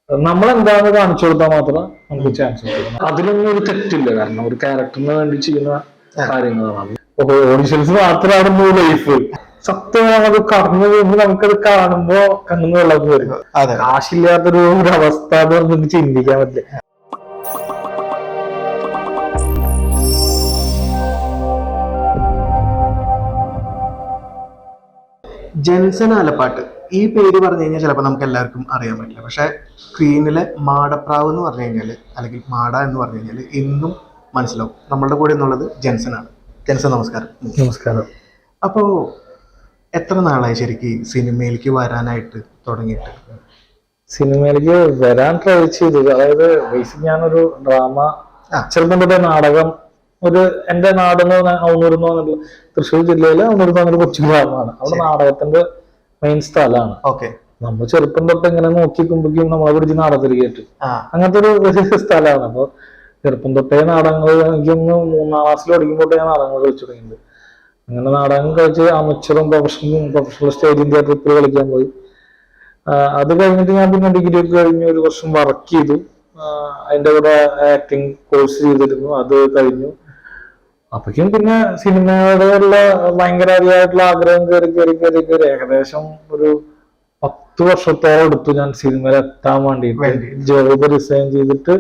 നമ്മളെന്താണെന്ന് കാണിച്ചു കൊടുത്താൽ മാത്രം നമുക്ക് ചാൻസ് കിട്ടും. അതിലൊന്നും ഒരു തെറ്റില്ല, കാരണം ഒരു ക്യാരക്ടറിന് വേണ്ടി ചെയ്യുന്ന കാര്യങ്ങളാണ്. ഓഡിഷൻസ് മാത്രമാണ് ലൈഫ്. സത്യമാണത് കടന്നു പോകുമ്പോൾ നമുക്കത് കാണുമ്പോ കണ്ണു വെള്ളം വരും. കാശില്ലാത്തൊരു അവസ്ഥ നമുക്ക് ചിന്തിക്കാൻ പറ്റില്ല. ജെൻസൺ ആലപ്പാട്ട് ഈ പേര് പറഞ്ഞു കഴിഞ്ഞാൽ ചിലപ്പോൾ നമുക്ക് എല്ലാവർക്കും അറിയാൻ പറ്റില്ല. പക്ഷെ സ്ക്രീനിലെ മാടപ്രാവ് എന്ന് പറഞ്ഞു കഴിഞ്ഞാൽ, അല്ലെങ്കിൽ മാട എന്ന് പറഞ്ഞു കഴിഞ്ഞാൽ എന്നും മനസ്സിലാവും. നമ്മളുടെ കൂടെ എന്നുള്ളത് ജെൻസൺ ആണ്. ജെൻസൺ നമസ്കാരം. നമസ്കാരം. അപ്പോൾ എത്ര നാളായി ശരിക്കും സിനിമയിലേക്ക് വരാനായിട്ട് തുടങ്ങിയിട്ട്? സിനിമയിലേക്ക് വരാൻ ട്രൈ ചെയ്തു. അതായത് ബേസിക് ഞാനൊരു ഡ്രാമ, ചെറുപ്പം തൊട്ടേ നാടകം, എന്റെ നാടെന്ന് ഔണൂർന്ന് പറഞ്ഞിട്ട് തൃശ്ശൂർ ജില്ലയിലെ ഔണൂർന്ന് പറഞ്ഞൊരു കൊച്ചു ഗ്രാമമാണ്. അവിടെ നാടകത്തിന്റെ മെയിൻ സ്ഥലമാണ്. ഓക്കെ. നമ്മൾ ചെറുപ്പം തൊട്ട് ഇങ്ങനെ നോക്കിക്കുമ്പോഴേക്കും നമ്മളെ പിടിച്ച് നാടകത്തിൽ കയറ്റും. അങ്ങനത്തെ ഒരു സ്ഥലമാണ്. അപ്പൊ ചെറുപ്പം തൊട്ടേ നാടകങ്ങൾ, എനിക്കൊന്ന് 3ാം ക്ലാസ്സിൽ പഠിക്കുമ്പോഴേ ഞാൻ നാടകങ്ങൾ കളിച്ചു തുടങ്ങിയിട്ടുണ്ട്. അങ്ങനെ നാടകം കളിച്ച് അമച്ചറും പ്രൊഫഷണൽ സ്റ്റേജിൽ ട്രിപ്പിൽ കളിക്കാൻ പോയി. അത് കഴിഞ്ഞിട്ട് ഞാൻ പിന്നെ ഡിഗ്രി ഒക്കെ കഴിഞ്ഞ് 1 വർഷം വർക്ക് ചെയ്തു. അതിന്റെ കൂടെ ആക്ടിങ് കോഴ്സ് ചെയ്തിരുന്നു. അത് കഴിഞ്ഞു. അപ്പോഴേക്കും പിന്നെ സിനിമയോടുള്ള ഭയങ്കര അതിയായിട്ടുള്ള ആഗ്രഹം കയറി ഏകദേശം ഒരു 10 വർഷത്തോളം എടുത്തു ഞാൻ സിനിമയിൽ എത്താൻ വേണ്ടിയിട്ട്. ജോബ് റിസൈൻ ചെയ്തിട്ട്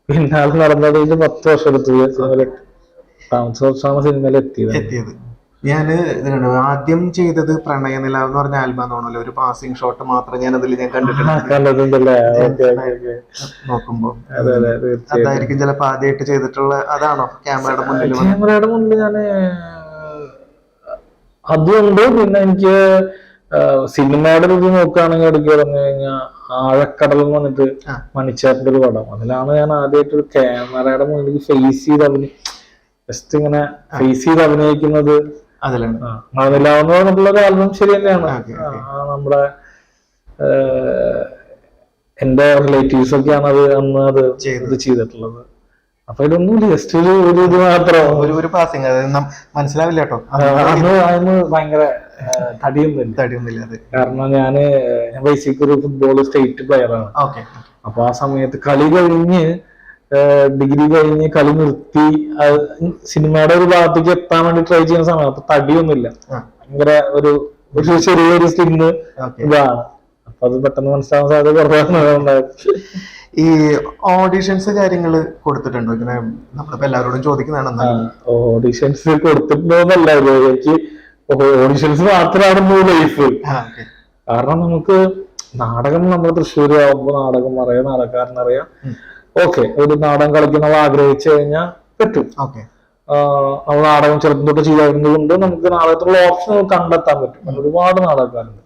പിന്നാലെ നടന്നതിൽ 10 വർഷം എടുത്തു സിനിമയിൽ. 5 വർഷമാണ് സിനിമയിൽ എത്തിയത്. ഞാന് ആദ്യം ചെയ്തത് പ്രണയനില എന്ന് പറഞ്ഞ ആൽബം തോന്നല്ലോ. ഒരു പാസിംഗ് ഷോട്ട് മാത്രം ഞാൻ കണ്ടിട്ടുണ്ടല്ലേ നോക്കുമ്പോ. അതായിരിക്കും ചിലപ്പോ ആദ്യമായിട്ട് ചെയ്തിട്ടുള്ള. അതാണോ ക്യാമറയുടെ മുന്നിൽ ഞാന് അതുകൊണ്ട്. പിന്നെ എനിക്ക് സിനിമയുടെ ഇത് നോക്കുകയാണെങ്കിൽ എടുക്കുക പറഞ്ഞു കഴിഞ്ഞാൽ ആഴക്കടൽ എന്ന് പറഞ്ഞിട്ട് മണിച്ചേട്ടന്റെ ഒരു പടം. അതിലാണ് ഞാൻ ആദ്യമായിട്ട് ഒരു ക്യാമറയുടെ മുന്നിൽ ജസ്റ്റ് ഇങ്ങനെ ഫേസ് ചെയ്ത് അഭിനയിക്കുന്നത്. മഴനിലാവെന്ന് പറഞ്ഞിട്ടുള്ള ആൽബം ശരി തന്നെയാണ്. നമ്മുടെ എന്റെ റിലേറ്റീവ്സ് ഒക്കെയാണ് അന്ന് അത് ചെയ്തിട്ടുള്ളത്. അപ്പൊ ഇതൊന്നും ജസ്റ്റ് ഒരു ഇത് മാത്രം, ഒരു പാസിംഗ് മനസ്സിലാവില്ല കേട്ടോ. അതിന് ഭയങ്കര തടിയൊന്നുമില്ല. കാരണം ഞാൻ ബേസിക് ഒരു ഫുട്ബോൾ സ്റ്റേറ്റ് പ്ലെയറാണ്. അപ്പൊ ആ സമയത്ത് കളി കഴിഞ്ഞ്, ഡിഗ്രി കഴിഞ്ഞ് കളി നിർത്തി സിനിമയുടെ ഒരു ഭാഗത്തേക്ക് എത്താൻ വേണ്ടി ട്രൈ ചെയ്യുന്ന സമയം അപ്പൊ തടിയൊന്നുമില്ല. ഭയങ്കര ഒരു ചെറിയൊരു സ്ലിങ് ഇതാണ്. അപ്പൊ അത് പെട്ടെന്ന് മനസ്സിലാവാൻ സാധ്യത കുറവാണ്. ഈ ഓഡിഷൻസ് കാര്യങ്ങള് കൊടുത്തിട്ടുണ്ടോ? ഇങ്ങനെ നമ്മളിപ്പോ എല്ലാവരോടും ചോദിക്കുന്നതാണ്. ഓഡിഷൻസ് കൊടുത്തിട്ടുണ്ടോന്നല്ല, എനിക്ക് ഓഡിഷൻസ് മാത്രമാണ് ലൈഫ്. കാരണം നമുക്ക് നാടകം, നമ്മൾ തൃശ്ശൂർ ആവുമ്പോ നാടകം അറിയാം, നാടകക്കാരനറിയാം. ഓക്കെ, ഒരു നാടകം കളിക്കുന്ന ആഗ്രഹിച്ചു കഴിഞ്ഞാൽ പറ്റും. നമ്മൾ നാടകം ചെറുപ്പം തൊട്ട് ചെയ്യാറുണ്ട്. നമുക്ക് നാടകത്തിലുള്ള ഓപ്ഷൻ കണ്ടെത്താൻ പറ്റും. ഒരുപാട് നാടകക്കാരുണ്ട്.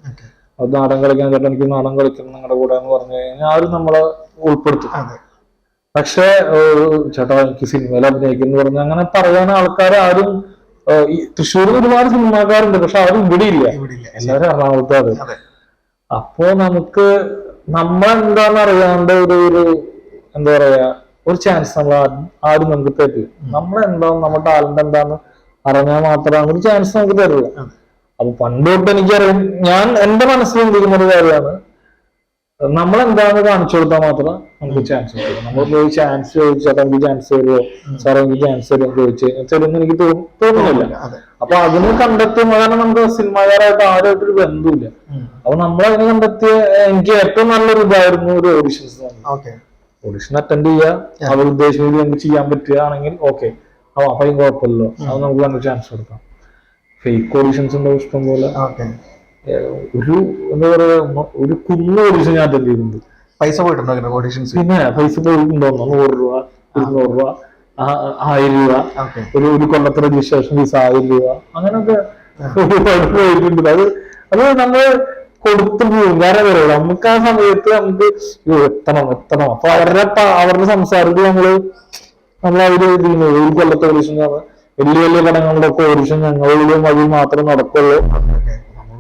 അത് നാടകം കളിക്കാൻ ചേട്ടാ എനിക്ക് നാടകം കളിക്കണം നിങ്ങളുടെ കൂടെ എന്ന് പറഞ്ഞു കഴിഞ്ഞാൽ ആരും നമ്മളെ ഉൾപ്പെടുത്തും. പക്ഷെ ചേട്ടാ എനിക്ക് സിനിമയിൽ അഭിനയിക്കുന്നു പറഞ്ഞാൽ അങ്ങനെ പറയാൻ ആൾക്കാർ ആരും, ഈ തൃശ്ശൂരിൽ ഒരുപാട് സിനിമാക്കാരുണ്ട്, പക്ഷെ ആരും ഇവിടെ ഇല്ല. എല്ലാവരും എറണാകുളത്താണ്. അപ്പോ നമുക്ക് നമ്മളെന്താന്ന് അറിയാണ്ട് ഒരു എന്താ പറയാ, ഒരു ചാൻസ് നമ്മൾ ആരും നമുക്ക് തരില്ല. നമ്മളെന്താന്ന്, നമ്മുടെ ടാലന്റ് എന്താന്ന് അറിഞ്ഞാൽ മാത്രമാണ് ഒരു ചാൻസ് നമുക്ക് തരുള്ളൂ. അപ്പൊ പണ്ട് തൊട്ട് എനിക്കറിയാം, ഞാൻ എന്റെ മനസ്സിൽ ചിന്തിക്കുന്ന ഒരു കാര്യമാണ്, നമ്മളെന്താന്ന് കാണിച്ചു കൊടുത്താൽ മാത്രം നമുക്ക് ചാൻസ് കിട്ടും. നമ്മൾ പോയി ചാൻസ് ചോദിച്ചാൽ എനിക്ക് ചാൻസ് തരുമോ, സാറേ എനിക്ക് ചാൻസ് തരുമോ ചോദിച്ചു കഴിഞ്ഞാൽ തരുമെന്ന് എനിക്ക് തോന്നുന്നില്ല. അപ്പൊ അതിന് കണ്ടെത്തും. കാരണം നമുക്ക് സിനിമാകാരായിട്ട് ആരുമായിട്ടൊരു ബന്ധമില്ല. അപ്പൊ നമ്മളതിനെ കണ്ടെത്തിയ എനിക്ക് ഏറ്റവും നല്ലൊരു ഇതായിരുന്നു ഒരു ഓഡിഷൻസ്. ഓഡിഷൻ അറ്റൻഡ് ചെയ്യുക, അവർ ഉദ്ദേശിച്ചത് നമുക്ക് ചെയ്യാൻ പറ്റുകയാണെങ്കിൽ ഓക്കെ, അപ്പം കുഴപ്പമില്ലല്ലോ, അത് നമുക്ക് നല്ല ചാൻസ് കൊടുക്കാം. ഫേക്ക് ഓഡിഷൻസ് ഉണ്ടോ ഇഷ്ടം പോലെ. ഒരു എന്താ പറയാ, ഒരു കുന്ന ഓഡിഷൻ ഞാൻ അറ്റൻഡ് ചെയ്തിട്ടുണ്ട്. പൈസ പോയിട്ടുണ്ടോ ഓഡിഷൻസ്? പിന്നെ പൈസ പോയിട്ടുണ്ടോ, 100 രൂപ 200 രൂപ 1000 രൂപ, ഒരു കൊല്ലത്തെ രജിസ്ട്രേഷൻ ഫീസ് 1000 രൂപ, അങ്ങനെയൊക്കെ പോയിട്ടുണ്ട്. അത് നമ്മൾ കൊടുത്തു പോകും. വേറെ പറയുള്ളൂ നമുക്ക് ആ സമയത്ത് നമുക്ക് എത്തണം. അപ്പൊ അവരുടെ സംസാരത്തിൽ നമ്മള് അവര് ഒരു കൊല്ലത്തെ ഓഡിഷൻ, വലിയ വലിയ പടങ്ങളുടെ ഒക്കെ ഓഡിഷൻ ഞങ്ങളുടെ വഴി മാത്രമേ നടക്കുള്ളൂ.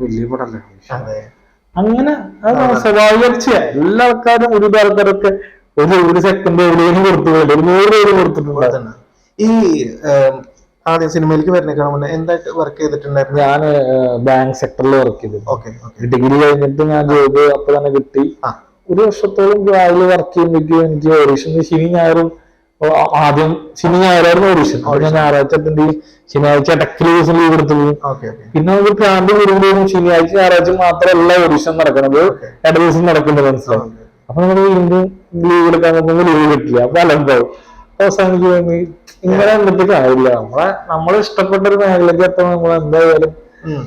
വലിയ പടല്ലേ അങ്ങനെ. സ്വാഭാവിക എല്ലാ ആൾക്കാരും, ഒരു ആൾക്കാരൊക്കെ ഒരു സെക്കൻഡ് എവിടെയും കൊടുത്തു പോയില്ല, ഒരു 100 രൂപ കൊടുത്തിട്ടുണ്ട്. ഈ ആദ്യം സിനിമയിലേക്ക് വരുന്നേക്കാൾ മുന്നേ എന്തായിട്ട് വർക്ക് ചെയ്തിട്ടുണ്ടായിരുന്നു? ഞാൻ ബാങ്ക് സെക്ടറിൽ വർക്ക് ചെയ്തു. ഡിഗ്രി കഴിഞ്ഞിട്ട് ഞാൻ ജോബ് അപ്പൊ തന്നെ കിട്ടി. ഒരു വർഷത്തോളം രാവിലെ വർക്ക് ചെയ്യുമ്പോഴേക്കും എനിക്ക് ഓഡീഷൻ ശനി ഞായറും ആദ്യം ശനി ഞായറായിരുന്നു ഓഡീഷൻ. അവിടെ ഞായറാഴ്ച അറ്റൻഡ് ചെയ്യും, ശനിയാഴ്ച ഇടയ്ക്ക് ദിവസം ലീവ് എടുത്തു പോകും. പിന്നെ നമുക്ക് പ്രാന്ത് വരുമ്പോഴും ശനിയാഴ്ച ഞായറാഴ്ച മാത്രമല്ല ഓഡീഷൻ നടക്കണത്, ഇട ദിവസം നടക്കുന്നത് മനസ്സിലാവും. അപ്പൊ നമ്മൾ വീണ്ടും ലീവ് എടുക്കാൻ നോക്കുമ്പോൾ ലീവ് കിട്ടില്ല, അപ്പൊ അലമ്പാവും. അവസാനിക്ക് വേണ്ടി ഇങ്ങനെ എന്തൊക്കെ ആയില്ല. നമ്മൾ ഇഷ്ടപ്പെട്ട ഒരു മേഖലയ്ക്ക് എത്താൻ നമ്മൾ എന്തായാലും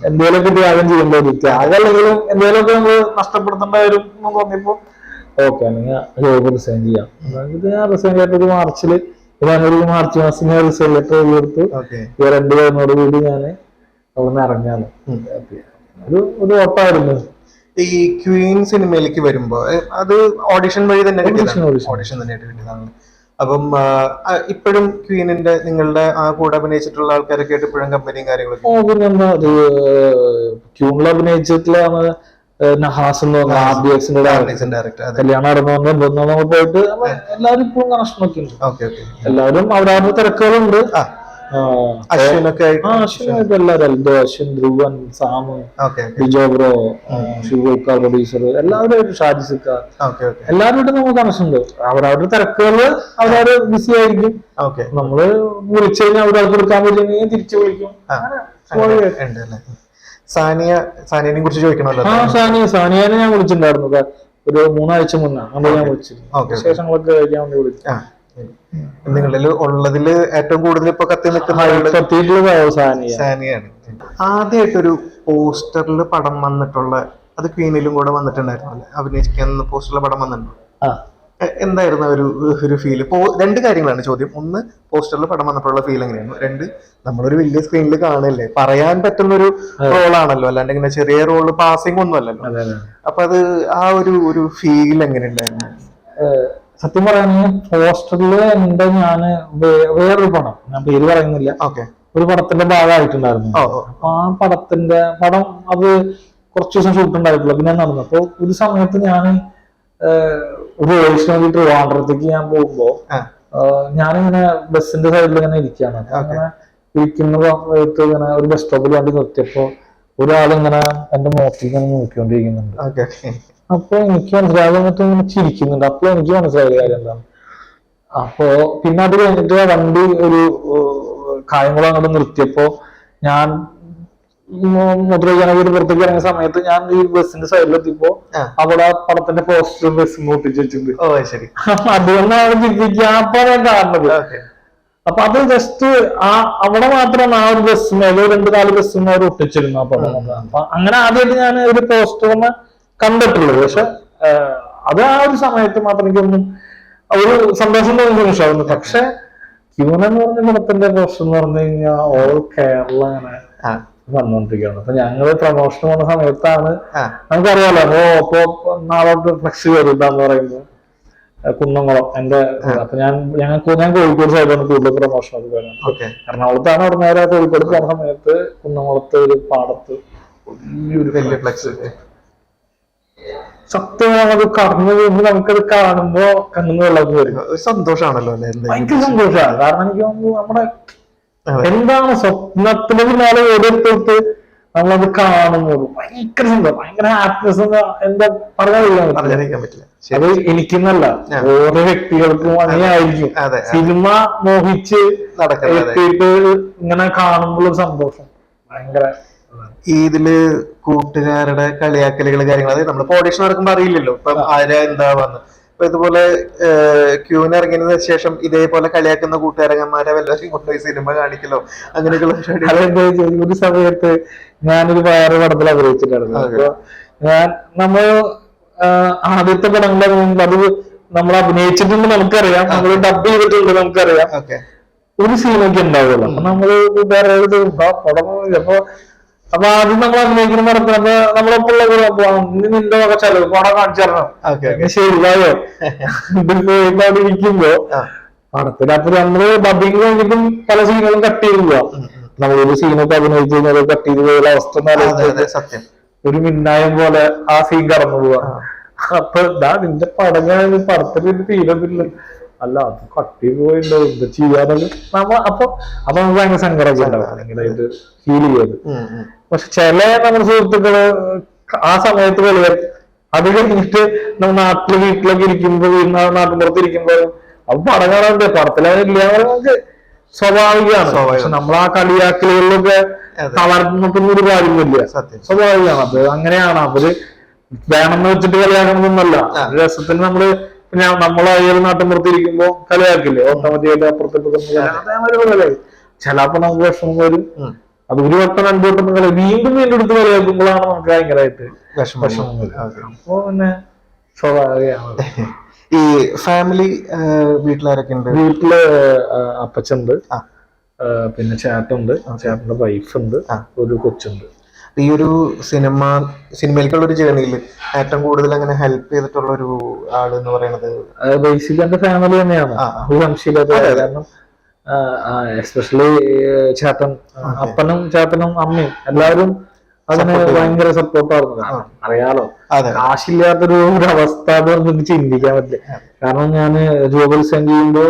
എന്തെങ്കിലുമൊക്കെ ത്യാഗം ചെയ്യേണ്ട വരും. ത്യാഗം അല്ലെങ്കിലും എന്തെങ്കിലുമൊക്കെ നമ്മൾ നഷ്ടപ്പെടുത്തേണ്ട വരും എന്ന് തോന്നിയപ്പോ ഓക്കെ അല്ലെങ്കിൽ ജോബ് റിസൈൻ ചെയ്യാം. ഇത് ഞാൻ റിസൈൻ ചെയ്തിട്ട് മാർച്ചില് മാർച്ച് മാസം ഞാൻ റിസൈൻ ലെറ്റർ എഴുതിയെടുത്തു. 2 കഴിഞ്ഞോട് കൂടി ഞാൻ അവിടെ നിന്ന് ഇറങ്ങാണ്. ഒരു ഓട്ടമായിരുന്നു. ഈ ക്വീൻ സിനിമയിലേക്ക് വരുമ്പോ അത് ഓഡിഷൻ വഴി തന്നെ ഓഡിഷൻ തന്നെയായിട്ട് കിട്ടിയതാണ്. അപ്പം ഇപ്പോഴും ക്വീനിന്റെ നിങ്ങളുടെ ആ കൂടെ അഭിനയിച്ചിട്ടുള്ള ആൾക്കാരൊക്കെ ആയിട്ട് ഇപ്പോഴും കമ്പനിയും കാര്യങ്ങളൊക്കെ ക്യൂണിൽ അഭിനയിച്ചിട്ടുള്ള നഹാസ് എന്ന് പറഞ്ഞ ഡയറക്ടർ കല്യാണം നടന്നു നമ്മൾ പോയിട്ട് എല്ലാവരും ഇപ്പോഴും കണക്ഷനൊക്കെ ഉണ്ട്. എല്ലാവരും അവരവരുടെ തിരക്കുകളുണ്ട്. അശ്വിനായിട്ട് എല്ലാവരും അശ്വിൻ, ധ്രുവൻ, സാമു, ബിജോ ബ്രോ, ഷിവോക്ക പ്രൊഡ്യൂസർ എല്ലാവരും, ഷാജിസിക്ക എല്ലാവരും നമുക്ക് കണക്ഷൻ ഉണ്ട്. അവരവരുടെ തിരക്കുകള് അവരവര് ബിസി ആയിരിക്കും. നമ്മള് വിളിച്ചു കഴിഞ്ഞാൽ അവരവർക്ക് എടുക്കാൻ പറ്റുമെങ്കിൽ തിരിച്ചു വിളിക്കും. സാനിയനെ കുറിച്ച് ചോദിക്കണമല്ലോ. സാനിയനെ ഞാൻ വിളിച്ചിട്ടുണ്ടായിരുന്നു ഒരു 3 ആഴ്ച മുന്നേ. അവിടെ ഞാൻ വിളിച്ചിരുന്നു, വിശേഷങ്ങളൊക്കെ കഴിക്കാൻ വേണ്ടി വിളിച്ചു. നിങ്ങളിൽ ഉള്ളതില് ഏറ്റവും കൂടുതൽ ഇപ്പൊ കത്തി നിൽക്കുന്ന സാനിയാണ്. ആദ്യമായിട്ടൊരു പോസ്റ്ററിൽ പടം വന്നിട്ടുള്ള അത് ക്വീനിലും കൂടെ വന്നിട്ടുണ്ടായിരുന്നു അല്ലെ, അഭിനയിക്കുന്ന പോസ്റ്ററിലെ പടം വന്നിട്ടുണ്ടോ? എന്തായിരുന്നു ഒരു ഫീല്? 2 കാര്യങ്ങളാണ് ചോദ്യം. 1 പോസ്റ്ററിൽ പടം വന്നപ്പോഴുള്ള ഫീൽ എങ്ങനെയാണ്? 2 നമ്മളൊരു വലിയ സ്ക്രീനിൽ കാണല്ലേ, പറയാൻ പറ്റുന്ന ഒരു റോളാണല്ലോ, അല്ലാണ്ട് ഇങ്ങനെ ചെറിയ റോള് പാസിംഗ് ഒന്നും അല്ലല്ലോ. അപ്പൊ അത് ആ ഒരു ഫീൽ എങ്ങനെ ഉണ്ടായിരുന്നു? സത്യം പറയുന്നത് പോസ്റ്ററിൽ എന്റെ ഞാന് വേറൊരു പടം, ഞാൻ പേര് പറയുന്നില്ല, ഒരു പടത്തിന്റെ ഭാഗമായിട്ടുണ്ടായിരുന്നു. അപ്പൊ ആ പടം അത് കുറച്ച് ദിവസം ഷൂട്ട് ഉണ്ടായിട്ടുള്ളൂ. പിന്നെ നടന്നു. അപ്പൊ ഒരു സമയത്ത് ഞാൻ ഒരു ഓഡിഷന് വേണ്ടിട്ട് ട്രിവാൻഡ്രത്തേക്ക് ഞാൻ പോകുമ്പോ ഞാനിങ്ങനെ ബസ്സിന്റെ സൈഡിൽ ഇങ്ങനെ ഇരിക്കുകയാണ്. അങ്ങനെ ഇരിക്കുന്ന സമയത്ത് ഇങ്ങനെ ഒരു ബസ് സ്റ്റോപ്പിൽ വണ്ടി നിർത്തിയപ്പോ ഒരാളിങ്ങനെ എന്റെ മുഖത്തേക്ക് ഇങ്ങനെ നോക്കിക്കൊണ്ടിരിക്കുന്നുണ്ട്. അപ്പൊ എനിക്ക് മനസ്സിലായത് എന്നിട്ട് ഇങ്ങനെ ചിരിക്കുന്നുണ്ട്. അപ്പൊ എനിക്ക് മനസ്സിലായ കാര്യം എന്താണ്. അപ്പോ പിന്നെ അത് കഴിഞ്ഞിട്ട് വണ്ടി ഒരു കായംകുളം അങ്ങോട്ട് നിർത്തിയപ്പോ ഞാൻ മുദ്രജനകീയ പുറത്തേക്ക് ഇറങ്ങിയ സമയത്ത് ഞാൻ ഈ ബസ്സിന്റെ സൈഡിലെത്തിയപ്പോ അവിടെ പടത്തിന്റെ പോസ്റ്റർ ബസ് ഒട്ടിച്ച് വെച്ചിട്ടുണ്ട്. അതുകൊണ്ടാണ് ചിരിക്കാൻ കാണുന്നത്. അപ്പൊ അത് ജസ്റ്റ് അവിടെ മാത്രമാണ് ആ ഒരു ബസ്സിന് 2-4 ബസ്സിന് അവർ ഒട്ടിച്ചിരുന്നു ആ പടം. അപ്പൊ അങ്ങനെ ആദ്യമായിട്ട് ഞാൻ ഒരു പോസ്റ്ററിന് കണ്ടിട്ടുള്ളത്. പക്ഷെ അത് ആ ഒരു സമയത്ത് മാത്രം എനിക്കൊന്നും ഒരു സന്തോഷം തോന്നിയ നിമിഷമായിരുന്നു. പക്ഷെ ക്യൂൻ എന്ന് പറഞ്ഞ പടത്തിന്റെ പോസ്റ്റർ എന്ന് പറഞ്ഞു കഴിഞ്ഞാൽ ഓൾ കേരള അങ്ങനെ വന്നോണ്ടിരിക്കുകയാണ്. അപ്പൊ ഞങ്ങള് പ്രമോഷൻ പോകുന്ന സമയത്താണ് നമുക്കറിയാലോ. അപ്പൊ നാളെ ഫ്ലക്സ് കയറിട്ടാന്ന് പറയുമ്പോൾ കുന്നംകുളം എന്റെ. അപ്പൊ ഞാൻ കോഴിക്കോട് സൈഡാണ് കൂടുതൽ പ്രമോഷൻ ഒക്കെ വരുന്നത്. എറണാകുളത്താണ് അവിടെ നേരെ കോഴിക്കോട് പോകുന്ന സമയത്ത് കുന്നംകുളത്തെ ഒരു പാടത്ത് വലിയ ഫ്ലക്സ്. സത്യമാണത് കടന്നു പോകുമ്പോൾ നമുക്കത് കാണുമ്പോ കണ്ണു വെള്ളത്തിൽ വരും. ഒരു സന്തോഷമാണല്ലോ, ഭയങ്കര സന്തോഷമാണ്. കാരണം എനിക്ക് തോന്നുന്നു നമ്മുടെ എന്താണ് സ്വപ്നത്തിന് പിന്നാലെ ഓരോരുത്തർക്ക് നമ്മളത് കാണുന്നത് ഭയങ്കര സന്തോഷം, ഭയങ്കര ഹാപ്പിനെസ്. എന്താ പറഞ്ഞറിയിക്കാൻ പറ്റില്ല. അത് എനിക്കെന്നല്ല, ഓരോ വ്യക്തികൾക്കും അങ്ങനെയായിരിക്കും. സിനിമ മോഹിച്ച് എത്തിയിട്ട് ഇങ്ങനെ കാണുമ്പോൾ സന്തോഷം ഭയങ്കര. ഇതില് കൂട്ടുകാരുടെ കളിയാക്കലുകൾ കാര്യങ്ങൾ അത് നമ്മളിപ്പോ ഓഡിഷൻ നടക്കുമ്പോ അറിയില്ലല്ലോ ഇപ്പൊ ആരാ എന്താവാന്ന്. അപ്പൊ ഇതുപോലെ ക്യൂന് ഇറങ്ങിയതിനു ശേഷം ഇതേപോലെ കളിയാക്കുന്ന കൂട്ടുകാരന്മാരെ വല്ലവരും കൊണ്ടുപോയി സിനിമ കാണിക്കലോ അങ്ങനെയൊക്കെയുള്ള ഒരു സമയത്ത് ഞാനൊരു വേറെ പടത്തിൽ അഭിനയിച്ചിട്ടായിരുന്നു. അപ്പൊ നമ്മൾ ആദ്യത്തെ പടങ്ങളുടെ മുമ്പ് അത് നമ്മൾ അഭിനയിച്ചിട്ടുണ്ട് നമുക്കറിയാം, നമ്മൾ ഡബ് ചെയ്തിട്ടുണ്ട് നമുക്കറിയാം, ഒരു സീനൊക്കെ ഉണ്ടാവുമല്ലോ. അപ്പൊ നമ്മള് വേറെ പടം അപ്പൊ ആദ്യം നമ്മൾ അഭിനയിക്കുന്ന നടത്തുന്നത് നമ്മളൊപ്പമുള്ള നിന്റെ വക ചെലവ് പടം കാണിച്ചു തരണം ശരിയായോ അവിടെ ഇരിക്കുമ്പോ പടത്തിന്. അപ്പൊ നമ്മള് ഡബിങ് കഴിഞ്ഞിട്ടും പല സീനുകളും കട്ട് ചെയ്തില്ല. നമ്മളൊരു സീനൊക്കെ അഭിനയിച്ചു കഴിഞ്ഞാൽ കട്ട് ചെയ്ത് പോയുള്ള അവസ്ഥ സത്യം ഒരു മിന്നായം പോലെ ആ സീൻ കടന്നു പോവാ. അപ്പൊ നിന്റെ പടം ഞാൻ പടത്തിന് തീരത്തില്ല, അല്ല അത് കട്ടി പോയിണ്ടോ എന്താ ചെയ്യാനത് അപ്പൊ നമുക്ക് ഭയങ്കര സങ്കടമൊക്കെ ഉണ്ടാവും ഭയങ്കരമായിട്ട് ഫീൽ ചെയ്യത്. പക്ഷെ ചില നമ്മുടെ സുഹൃത്തുക്കള് ആ സമയത്ത് അത് കഴിഞ്ഞിട്ട് നമ്മൾ വീട്ടിലൊക്കെ ഇരിക്കുമ്പോ നാട്ടിൻപുറത്ത് ഇരിക്കുമ്പോ അപ്പൊ പടം കാണാറുണ്ട്, പടത്തിലില്ല നമുക്ക് സ്വാഭാവികമാണ്. പക്ഷെ നമ്മൾ ആ കളിയാക്കലുകളിലൊക്കെ തളർന്നിട്ടൊന്നും ഒരു കാര്യമില്ല, സ്വാഭാവികമാണ്. അത് അങ്ങനെയാണ്. അവര് വേണമെന്ന് വെച്ചിട്ട് കളിയാക്കണമെന്നല്ല, രസത്തിന് നമ്മള് നമ്മളായാലും നാട്ടിൻപുറത്ത് ഇരിക്കുമ്പോ കളിയാക്കില്ലേ, ഓട്ടോമാറ്റിക്കായിട്ട് അപ്പുറത്തേക്ക് ചിലപ്പോ നമുക്ക് വിഷമം വരും. അത് ഒരു വട്ടം രണ്ടു വട്ടം വീണ്ടും വീണ്ടും എടുത്ത് കളിയാക്കുമ്പോഴാണ് നമുക്ക് ഭയങ്കരമായിട്ട് വിഷമം വരും. അപ്പൊ പിന്നെ സ്വാഭാവികമാണ്. ഈ ഫാമിലി വീട്ടിലാരൊക്കെ ഉണ്ട്? വീട്ടില് അപ്പച്ചുണ്ട്, പിന്നെ ചേട്ടനുണ്ട്, ചേട്ടന്റെ വൈഫുണ്ട്, ഒരു കൊച്ചുണ്ട്. ഈ ഒരു സിനിമയിലേക്കുള്ള ഒരു ജേർണിയിൽ ഏറ്റവും കൂടുതൽ അങ്ങനെ ഹെൽപ്പ് ചെയ്തിട്ടുള്ള ഒരു ആള് എന്ന് പറയുന്നത് ബേസിക്കലി എന്റെ ഫാമിലി തന്നെയാണ്, സംശയമില്ലാത്ത. കാരണം എസ്പെഷ്യലി ചേട്ടൻ, അപ്പനും ചേട്ടനും അമ്മയും എല്ലാവരും അതിന് ഭയങ്കര സപ്പോർട്ടായിരുന്നു. അറിയാലോ, കാശില്ലാത്തൊരു അവസ്ഥ നമുക്ക് ചിന്തിക്കാൻ പറ്റില്ല. കാരണം ഞാൻ ജോബ് റിസൈൻ ചെയ്യുമ്പോ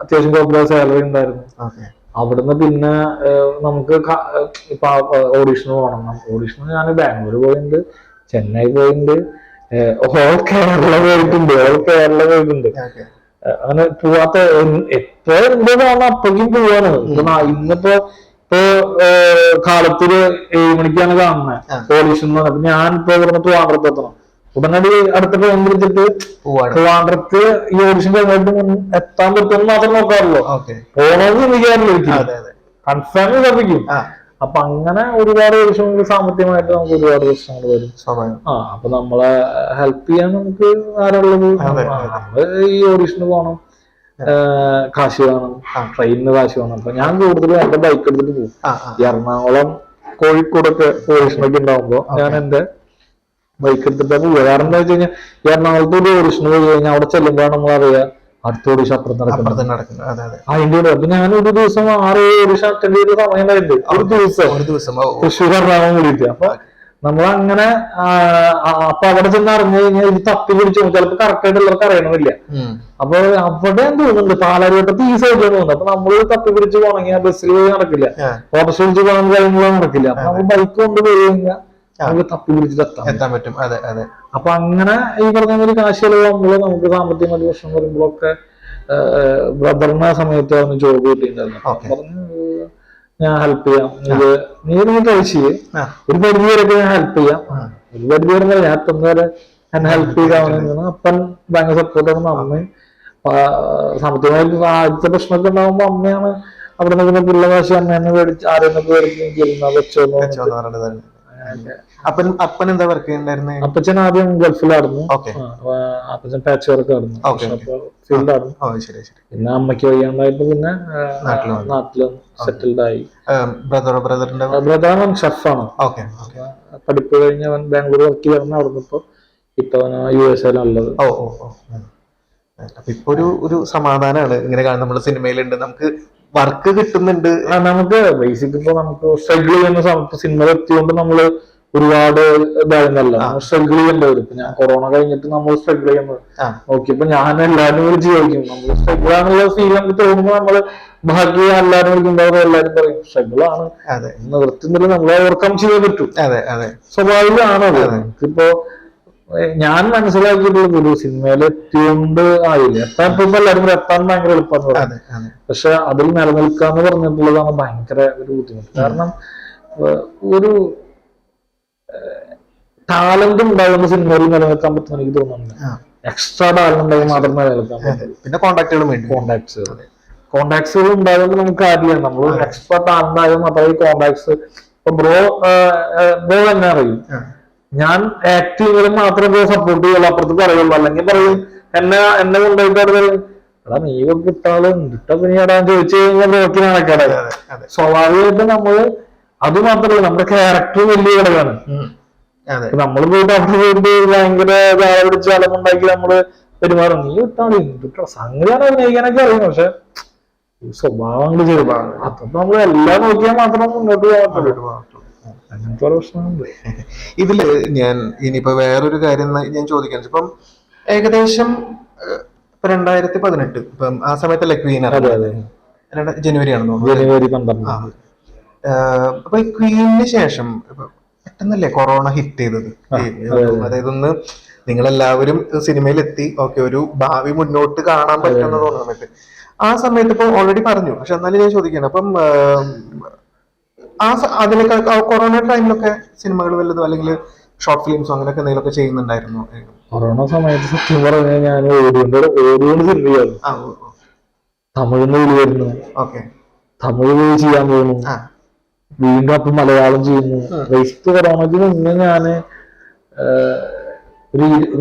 അത്യാവശ്യം കുഴപ്പമില്ല സാലറി ഉണ്ടായിരുന്നു. അവിടുന്ന് പിന്നെ നമുക്ക് ഇപ്പൊ ഓഡീഷന് പോകണം. ഓഡീഷന് ഞാൻ ബാംഗ്ലൂർ പോയിട്ടുണ്ട്, ചെന്നൈ പോയിട്ടുണ്ട്, കേരള പോയിട്ടുണ്ട്. അങ്ങനെ പോവാത്ത എപ്പോ എന്താണ് അപ്പോഴേക്കും പോവാണ്. ഇന്നിപ്പോ കാലത്തൊരു 7 മണിക്കാണ് കാണുന്നത് ഓഡീഷൻ. അപ്പൊ ഞാനിപ്പോ ഇവിടുന്ന് ട്രിവാൻഡ്രത്ത് ഉടനടി അടുത്ത ട്രെയിൻ പിടിച്ചിട്ട് ട്രിവാൻഡ്രത്ത് ഈ ഓഡിഷൻ കഴിഞ്ഞിട്ട് എത്താൻ പറ്റുമെന്ന് മാത്രം നോക്കാറുള്ളൂ, പോണെന്ന് ചിന്തിക്കാറില്ല, കൺഫേം ചെയ്തിരിക്കും. അപ്പൊ അങ്ങനെ ഒരുപാട് പ്രശ്നങ്ങൾ സാമ്പത്തികമായിട്ട് നമുക്ക് ഒരുപാട് പ്രശ്നങ്ങൾ വരും. അപ്പൊ നമ്മളെ ഹെൽപ്പ് ചെയ്യാൻ നമുക്ക് ആരുള്ളത്? നമ്മള് ഈ ഓഡീഷന് പോകണം, കാശ് വേണം, ട്രെയിനിന് കാശ് വേണം. അപ്പൊ ഞാൻ കൂടുതലും എന്റെ ബൈക്ക് എടുത്തിട്ട് പോകും. എറണാകുളം കോഴിക്കോടൊക്കെ ഓഡീഷനൊക്കെ ഉണ്ടാവുമ്പോ ഞാൻ എന്റെ ബൈക്ക് എടുത്തിട്ടാണ് പോവുക. കാരണം എന്താ വെച്ച് കഴിഞ്ഞാൽ എറണാകുളത്ത് ഒരു ഓഡീഷന് പോയി കഴിഞ്ഞാൽ അവിടെ ചെല്ലുമ്പോഴാണ് നമ്മൾ അറിയാം അടുത്ത ഓഡീഷൻ അപ്പുറത്ത് നടക്കുന്നത്. അതിന്റെ കൂടെ അപ്പൊ ഞാൻ ഒരു ദിവസം 6-7 ഓഡീഷൻ അറ്റൻഡ് ചെയ്ത സമയം ഉണ്ടായിട്ടുണ്ട്, ഒരു ദിവസം തൃശ്ശൂർ എറണാകുളം കൂടിയിട്ട്. അപ്പൊ നമ്മളങ്ങനെ അപ്പൊ അവിടെ ചെന്ന് അറിഞ്ഞു കഴിഞ്ഞാൽ ഇത് തപ്പി പിടിച്ചു ചിലപ്പോ കറക്റ്റ് ആയിട്ട് ഉള്ളവർക്ക് അറിയണമെന്നില്ല. അപ്പൊ അവിടെ തോന്നുന്നുണ്ട് പാലാരിവട്ടത്ത് ഈ സൈഡിലാണ് തോന്നുന്നത്. അപ്പൊ നമ്മള് തപ്പി പിടിച്ച് പോകണമെങ്കിൽ ബസ്സിൽ പോയി നടക്കില്ല, ഓട്ടോറിക്ഷ പിടിച്ച് പോകണം, കാര്യങ്ങളോ നടക്കില്ല. അപ്പൊ നമ്മൾ ബൈക്ക് കൊണ്ട് പോയി കഴിഞ്ഞാൽ നമുക്ക് തപ്പി പിടിച്ചിട്ട് എത്താൻ പറ്റും. അപ്പൊ അങ്ങനെ ഈ പറഞ്ഞ ഒരു കാശ് ചെലവാകുമ്പോൾ നമുക്ക് സാമ്പത്തികമായ പ്രശ്നം വരുമ്പോഴൊക്കെ ബ്രദറിന് സമയത്ത് അവന് ജോബ് കിട്ടിയിട്ടുണ്ടായിരുന്നു. പറഞ്ഞു ഞാൻ ഹെൽപ്പ് ചെയ്യാം, നീ കഴിച്ച് ഒരു പരിധി വരെയൊക്കെ ഞാൻ ഹെൽപ്പ് ചെയ്യാം, ഒരു പരിധി വരെ ഞാൻ എത്തുന്ന വരെ എന്നെ ഹെൽപ്പ് ചെയ്താവുന്ന. അപ്പൻ ഭയങ്കര സപ്പോർട്ടാണ്. അമ്മയും സാമ്പത്തികമായിട്ട് ആദ്യത്തെ പ്രശ്നമൊക്കെ ഉണ്ടാകുമ്പോ അമ്മയാണ് അവിടെ നിന്ന് പിള്ള കാശ് അമ്മേനെ മേടിച്ച് ആരെന്നൊക്കെ മേടിച്ച് വെച്ചോ. അപ്പൻ എന്താ വർക്ക് ചെയ്യുന്നുണ്ടായിരുന്നെ? അപ്പച്ചൻ ആദ്യം ഗൾഫിലായിരുന്നു, അപ്പച്ചൻ പാച്ച് വർക്ക് ആയിരുന്നു, ഫീൽഡായിരുന്നു. പിന്നെ അമ്മയ്ക്ക് വയ്യാണ്ടായിട്ട് പിന്നെ നാട്ടില് സെറ്റിൽഡ് ആയി. ബ്രദർ ഷെഫാണ്, പഠിപ്പ് കഴിഞ്ഞ് അവൻ ബാംഗ്ലൂർ വർക്ക് ചെയ്യാറുണ്ട്. അവിടെ ഇപ്പൊ USA ഉള്ളത്. ഇപ്പൊ ഒരു സമാധാനമാണ് ഇങ്ങനെ നമ്മള് സിനിമയിലുണ്ട്, നമുക്ക് വർക്ക് കിട്ടുന്നുണ്ട്. നമുക്ക് ബേസിക് ഇപ്പൊ നമുക്ക് സ്ട്രഗിൾ ചെയ്യുന്ന സമയത്ത് സിനിമ എത്തിയോണ്ട് നമ്മള് ഒരുപാട് ഇതായിരുന്നല്ല, സ്ട്രഗിൾ ചെയ്യേണ്ടി വരും. ഇപ്പൊ ഞാൻ കൊറോണ കഴിഞ്ഞിട്ട് നമ്മൾ സ്ട്രഗിൾ ചെയ്യുന്നത് നോക്കിയപ്പോ ഞാൻ എല്ലാവരും വിളിച്ച് ചോദിക്കും, നമ്മൾ സ്ട്രഗിൾ ആണെന്നുള്ള ഫീൽ നമുക്ക് തോന്നുമ്പോൾ നമ്മള് ബാക്കി എല്ലാവരും വിളിക്കുമ്പോൾ എല്ലാവരും പറയും സ്ട്രഗിൾ ആണ്, നിർത്തുന്നില്ല, നമ്മൾ ഓവർകം ചെയ്യാൻ പറ്റും. സ്വാഭാവികമാണ്. ഇപ്പോ ഞാൻ മനസ്സിലാക്കിയിട്ടുള്ളത് ഒരു സിനിമയിൽ എത്തിയോണ്ട് ആയില്ല, എത്താൻ ഇപ്പൊ എല്ലാവരും എത്താൻ ഭയങ്കര എളുപ്പമെന്ന് പറയുന്നത്. പക്ഷെ അതിൽ നിലനിൽക്കാന്ന് പറഞ്ഞിട്ടുള്ളതാണ് ഭയങ്കര ഒരു ബുദ്ധിമുട്ട്. കാരണം ഒരു ടാലന്റ് ഉണ്ടാകുന്ന സിനിമയിൽ നിലനിൽക്കാൻ പറ്റുന്ന എനിക്ക് തോന്നുന്നുണ്ട്. എക്സ്ട്രാ ടാലന്റ് ഉണ്ടെങ്കിൽ മാത്രം നിലനിൽക്കാൻ പറ്റും. പിന്നെ കോണ്ടാക്ട്സുകൾ ഉണ്ടാകുമ്പോൾ നമുക്ക് അറിയാം, നമ്മൾ എക്സ്ട്രാ ടാലന്റ് ആയാലും മാത്രമേ കോണ്ടാക്ട്സ്. ഇപ്പൊ ബ്രോ തന്നെ അറിയും, ഞാൻ ആക്ടിങ്ങിലും മാത്രമേ സപ്പോർട്ട് ചെയ്യുള്ളൂ, അപ്പുറത്ത് പറയുള്ളൂ. അല്ലെങ്കിൽ പറയും എന്നെ കൊണ്ടുപോയിട്ട് പറയും എടാ നീ കിട്ടാള് എന്തിട്ടാ പിന്നെ ഇടാൻ ചോദിച്ചു കഴിഞ്ഞാൽ ബ്രോക്ക് നടക്കാതെ. സ്വാഭാവികമായിട്ടും നമ്മള് അത് മാത്രമല്ല നമ്മുടെ ക്യാരക്ടർ വലിയ ഘടകമാണ്. നമ്മൾ പോയിട്ട് അവിടെ പോയിട്ട് ഭയങ്കര പിടിച്ച് അലമുണ്ടാക്കി നമ്മള് പെരുമാറും. നീ വിട്ടാളി സംഗതിയാണ് അഭിനയിക്കാനൊക്കെ അറിയും, പക്ഷെ സ്വഭാവങ്ങൾ ചെറുതാണ്. അപ്പൊ നമ്മള് എല്ലാം നോക്കിയാൽ മാത്രം മുന്നോട്ട് പോകാൻ അങ്ങനത്തെ പല പ്രശ്നമുണ്ട്. ഇതില് ഞാൻ ഇനിയിപ്പോ വേറൊരു കാര്യം ഞാൻ ചോദിക്കാൻ, ഇപ്പം ഏകദേശം 2018 ഇപ്പം ആ സമയത്തല്ലേ ക്വീൻ ജനുവരി ആണെന്നോ? ജനുവരി 12. അപ്പൊ ക്വീനിന് ശേഷം പെട്ടെന്നല്ലേ കൊറോണ ഹിറ്റ് ചെയ്തത്. അതായത് ഒന്ന് നിങ്ങളെല്ലാവരും സിനിമയിൽ എത്തി, ഓക്കെ, ഒരു ഭാവി മുന്നോട്ട് കാണാൻ പറ്റുന്ന തോന്നുന്ന ആ സമയത്ത് ഇപ്പൊ ഓൾറെഡി പറഞ്ഞു, പക്ഷെ എന്നാലും ഞാൻ ചോദിക്കണം, അപ്പം അതിനൊക്കെ കൊറോണ ടൈമിലൊക്കെ സിനിമകൾ വല്ലതും അല്ലെങ്കിൽ ഷോർട്ട് ഫിലിംസോ അങ്ങനെയൊക്കെ എന്തെങ്കിലുമൊക്കെ ചെയ്യുന്നുണ്ടായിരുന്നു? കൊറോണ സമയത്ത് സത്യം പറഞ്ഞാൽ ഞാൻ ഓടിയോണ്ട് സിനിമയായിരുന്നു. തമിഴിന്ന് വിളി വരുന്നു, തമിഴ് ചെയ്യാൻ പോകുന്നു, വീണ്ടും അപ്പൊ മലയാളം ചെയ്യുന്നു. കൊറോണയ്ക്ക് മുന്നേ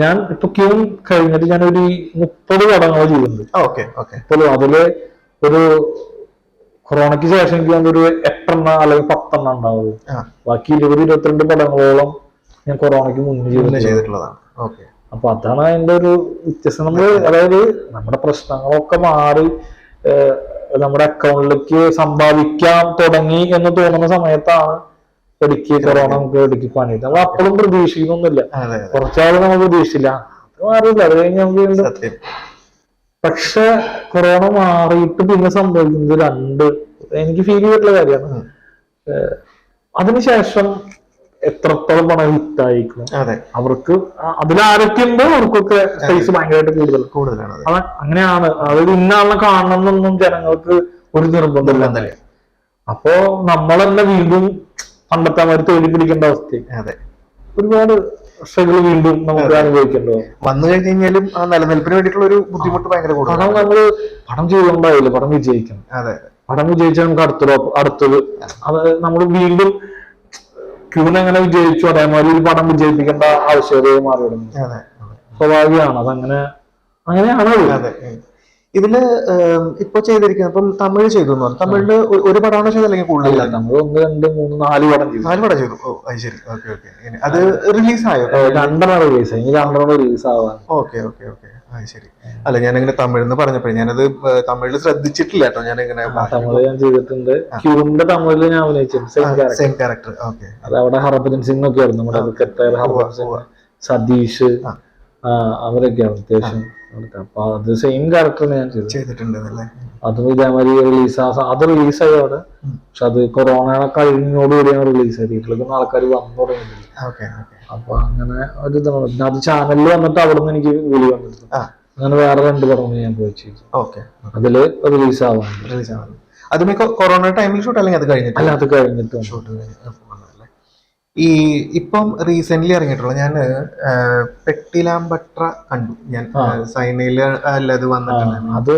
ഞാൻ ഇപ്പൊ ക്യൂൺ കഴിഞ്ഞിട്ട് ഞാനൊരു 30 പടങ്ങൾ ചെയ്തിട്ടുണ്ട്. അതില് ഒരു കൊറോണയ്ക്ക് ശേഷം എനിക്ക് ഒരു 8 അല്ലെങ്കിൽ 10 ഉണ്ടാവുള്ളൂ. ബാക്കി 20-22 പടങ്ങളോളം ഞാൻ കൊറോണയ്ക്ക് മുന്നേ ചെയ്തിട്ടുള്ളതാണ്. അപ്പൊ അതാണ് അതിന്റെ ഒരു വ്യത്യാസം. അതായത് നമ്മുടെ പ്രശ്നങ്ങളൊക്കെ മാറി നമ്മുടെ അക്കൗണ്ടിലേക്ക് സമ്പാദിക്കാൻ തുടങ്ങി എന്ന് തോന്നുന്ന സമയത്താണ് കൊറോണ നമുക്ക് ഇടുക്കി പണിയിട്ട്. നമ്മൾ അപ്പോഴും പ്രതീക്ഷിക്കുന്നൊന്നുമില്ല, കുറച്ചാളും നമ്മൾ പ്രതീക്ഷിച്ചില്ല, അത് മാറിയില്ല, അത് കഴിഞ്ഞ് നമുക്ക്. പക്ഷെ കൊറോണ മാറിയിട്ട് പിന്നെ സംഭവിക്കുന്നത് എനിക്ക് ഫീൽ ചെയ്തിട്ടുള്ള കാര്യമാണ്. അതിനുശേഷം എത്രത്തോളം പണം ഹിറ്റായിരിക്കും അവർക്ക്, അതിലാരൊക്കെയുണ്ടോ അവർക്കൊക്കെ സ്പേസ് ഭയങ്കരമായിട്ട് കൂടുതലാണ്. അങ്ങനെയാണ്. അതായത് ഇന്നാളെ കാണണം എന്നൊന്നും ജനങ്ങൾക്ക് ഒരു നിർബന്ധമില്ല. അപ്പോ നമ്മൾ തന്നെ വീണ്ടും പണ്ടത്തെ മാതിരി തൊഴിൽ പിടിക്കേണ്ട അവസ്ഥ, ഒരുപാട് സ്ട്രഗിൾ വീണ്ടും നമുക്ക് അനുഭവിക്കേണ്ടത് വന്നു കഴിഞ്ഞ് കഴിഞ്ഞാലും ആ നിലനിൽപ്പിന് വേണ്ടിയിട്ടുള്ള ഒരു ബുദ്ധിമുട്ട് ഭയങ്കര കൂടുതൽ. നമ്മള് പടം ചെയ്തുകൊണ്ടാവില്ല, പടം വിജയിക്കണം. പടം വിജയിച്ചാൽ നമുക്ക് അടുത്തത് അത് നമ്മൾ വീണ്ടും ക്യൂനെങ്ങനെ വിജയിച്ചു അതേമാതിരി ഒരു പടം വിജയിപ്പിക്കേണ്ട ആവശ്യകത മാറിയിടുന്നു. സ്വാഭാവികമാണ്, അങ്ങനെയാണ്. ഇതില് ഇപ്പൊ ചെയ്തിരിക്കുന്നത് ഇപ്പം തമിഴ് ചെയ്തു എന്ന് പറഞ്ഞു. തമിഴില് ഒരു പടമാണോ ചെയ്തത് അല്ലെങ്കിൽ കൂടുതൽ? നമ്മൾ 1, 2, 3, 4 പടം ചെയ്തു. 4 പടം ചെയ്തു. ഓ അത് ശരി. Okay okay. അത് റിലീസായോ? 2 റിലീസായി. 2 റിലീസ് ആവാൻ. Okay okay okay. അത് ശരി. അല്ല, ഞാനിങ്ങനെ തമിഴ്ന്ന് പറഞ്ഞപ്പോഴേ ഞാനത് തമിഴില് ശ്രദ്ധിച്ചിട്ടില്ല കേട്ടോ. ഞാനിങ്ങനെ തമിഴ് ഞാൻ ചെയ്തിട്ടുണ്ട്. ക്യൂവിന്റെ തമിഴില് ഞാൻ അഭിനയിച്ചിട്ടുണ്ട്. Same character. ഓക്കെ. അത് അവിടെ ഹർഭജൻ സിംഗ് ഒക്കെ ആയിരുന്നു, നമ്മുടെ ക്രിക്കറ്റർ ഹർഭജൻ സിംഗ്, സതീഷ്, അവരൊക്കെയാണ് അത്യാവശ്യം. അപ്പൊ അത് സെയിം ക്യാരക്ടറിന് ഞാൻ ചെയ്തിട്ടുണ്ട്. അതും ഇതേമാതിരി റിലീസായി അവിടെ. പക്ഷെ അത് കൊറോണ കഴിഞ്ഞോടുകൂടിയാണ് റിലീസായി. വീട്ടിലേക്കൊന്നും ആൾക്കാർ വന്നു തുടങ്ങിയിട്ടില്ല. അപ്പൊ അങ്ങനെ ഒരു ഇതാണ്. പിന്നെ അത് ചാനലിൽ വന്നിട്ട് അവിടെ നിന്ന് എനിക്ക് വിളി വന്നിട്ടുണ്ട്. അങ്ങനെ വേറെ 2 പടങ്ങൾ ഞാൻ പോയി ചെയ്തു. അതില് റിലീസാവാൻ. അതും കൊറോണ ടൈമിൽ ഷൂട്ട് അല്ലെങ്കിൽ അത് കഴിഞ്ഞിട്ട്? അല്ല, അത് കഴിഞ്ഞിട്ട് ഷൂട്ട്. ഈ ഇപ്പം റീസെന്റ് ഇറങ്ങിയിട്ടുള്ള ഞാൻ പെട്ടിലാമ്പട്ര കണ്ടു ഞാൻ, സൈനയില് അല്ലത് വന്നിട്ടുണ്ട്. അത്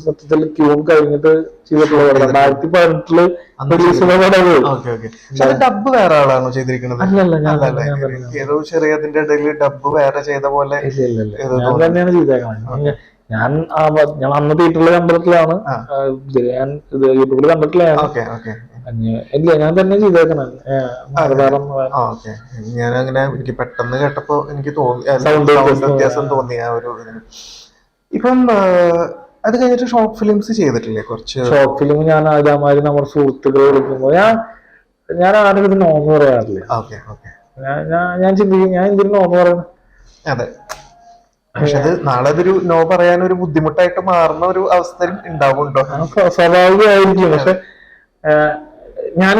സത്യത്തിൽ ക്യൂൺ കഴിഞ്ഞിട്ട് ചെയ്തിട്ടുള്ള 2018 ഡബ് വേറെ ആളാണോ ചെയ്തിരിക്കുന്നത്? ഏതോ ചെറിയതിന്റെ ഇടയിൽ ഡബ് വേറെ ചെയ്ത പോലെ തന്നെയാണ് ചെയ്തേക്കുന്നത്. ഞാൻ അന്ന് തിയേറ്ററിൽ കണ്ടിട്ടില്ലാണ്, ഞാൻ യൂട്യൂബിൽ കണ്ടിട്ടില്ലാണ്. ഇല്ല, ഞാൻ തന്നെ ചെയ്തേക്കണം. ഞാനങ്ങനെ എനിക്ക് പെട്ടെന്ന് കേട്ടപ്പോ എനിക്ക് വ്യത്യാസം തോന്നി ആ ഒരു. ഇപ്പം അത് കഴിഞ്ഞിട്ട് ഷോർട്ട് ഫിലിംസ് ചെയ്തിട്ടില്ലേ? കുറച്ച് ഷോർട്ട് ഫിലിം ഞാൻ അതേമാതിരി നമ്മുടെ സുഹൃത്തുക്കളെ വിളിക്കുമ്പോ ഞാൻ ആരും ഇത് നോന്ന് പറയാറില്ല. ഞാൻ ചിന്തിക്കും, ഞാൻ എന്തിനു നോന്ന് പറയുന്നത്. അതെ, പക്ഷെ അത് നാളെ അതൊരു നോ പറയാൻ ഒരു ബുദ്ധിമുട്ടായിട്ട് മാറുന്ന ഒരു അവസ്ഥ ഉണ്ടാവുന്നുണ്ടോ? സ്വാഭാവികമായിരിക്കും. പക്ഷെ ഞാൻ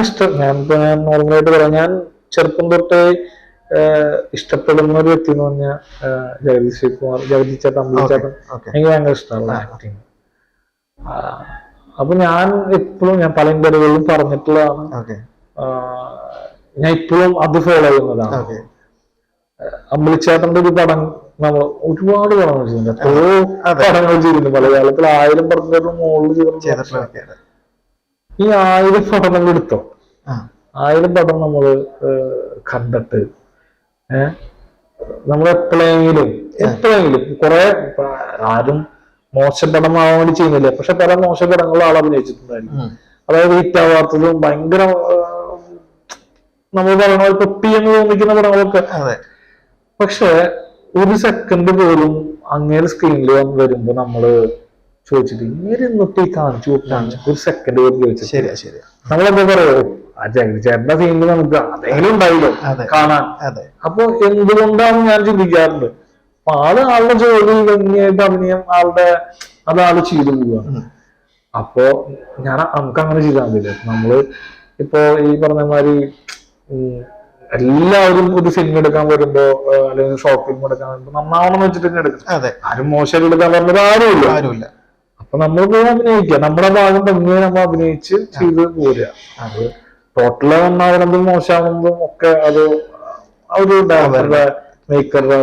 നോർമലായിട്ട് പറയാം, ഞാൻ ചെറുപ്പം തൊട്ടേ ഇഷ്ടപ്പെടുന്ന ഒരു വ്യക്തി എന്ന് പറഞ്ഞാൽ ജഗദീഷ് ചേട്ടൻ, അമ്പലച്ചേട്ടൻ. എനിക്ക് ഭയങ്കര ഇഷ്ടമുള്ള ആക്ടിങ്. അപ്പൊ ഞാൻ എപ്പോഴും ഞാൻ പല ഇന്റർവ്യൂകളിലും പറഞ്ഞിട്ടുള്ളതാണ്, ഞാൻ ഇപ്പോഴും അത് ഫോളോ ചെയ്യുന്നതാണ്. അമ്പലച്ചേട്ടന്റെ ഒരു പടം നമ്മൾ ഒരുപാട് പടങ്ങൾ ചെയ്തിട്ടുണ്ട്, എത്രയോ പടങ്ങൾ ചെയ്തിട്ടുണ്ട്. മലയാളത്തിൽ 1000 പടത്തിന് മുകളിൽ ചെയ്തിട്ടുണ്ട്. ഈ 1000 പടം നമ്മൾ എടുത്തോ, 1000 പടം നമ്മള് കണ്ടിട്ട് നമ്മൾ എപ്പോഴെങ്കിലും കുറെ, ആരും മോശപ്പടമാവാൻ വേണ്ടി ചെയ്യുന്നില്ല, പക്ഷെ പല മോശപ്പടങ്ങളും ആൾ അഭിനയിച്ചിട്ടുണ്ടായിരുന്നു. അതായത് ഹിറ്റാവാത്തതും ഭയങ്കര നമ്മൾ പറയണ പൊട്ടി എന്ന് തോന്നിക്കുന്ന പടങ്ങളൊക്കെ. പക്ഷെ ഒരു സെക്കൻഡ് പോലും അങ്ങേര് സ്ക്രീനിൽ വരുമ്പോ നമ്മള് ചോദിച്ചിട്ട് ഇങ്ങനെ ഇന്നത്തെ കാണിച്ചു ഒരു സെക്കൻഡ് പോലും ചോദിച്ചു നമ്മളെന്താ പറയോ, ആ ചേട്ടന്റെ സീനിൽ നമുക്ക് അതെങ്കിലും ഉണ്ടായില്ലോ കാണാൻ. അപ്പൊ എന്തുകൊണ്ടാണ് ഞാൻ ചിന്തിക്കാറുണ്ട്. അപ്പൊ ആളുടെ ജോലി ഭംഗിയായിട്ട് അഭിനയം ആള് ചെയ്തു പോവുകയാണ്. അപ്പോ നമുക്ക് അങ്ങനെ ചെയ്താൽ മതിയില്ല. നമ്മള് ഇപ്പൊ ഈ പറഞ്ഞ മാതിരി എല്ലാവരും ഒരു സിനിമ എടുക്കാൻ വരുമ്പോ അല്ലെങ്കിൽ ഷോർട്ട് ഫിലിം എടുക്കാൻ വരുമ്പോ നന്നാവണം വെച്ചിട്ട് തന്നെ എടുക്കും. അതെ, ആരും മോശം എടുക്കാൻ പറഞ്ഞത് ആരുമില്ല. അപ്പൊ നമ്മൾ പോയി അഭിനയിക്കുക, നമ്മുടെ ഭാഗം ഭംഗിയെ നമ്മൾ അഭിനയിച്ച് ചെയ്ത് പോരുക. അത് ടോട്ടല് നന്നാവുന്നതും മോശമാവുന്നതും ഒക്കെ അത് ഒരു ഡയറക്ടറുടെ മേക്കറുടെ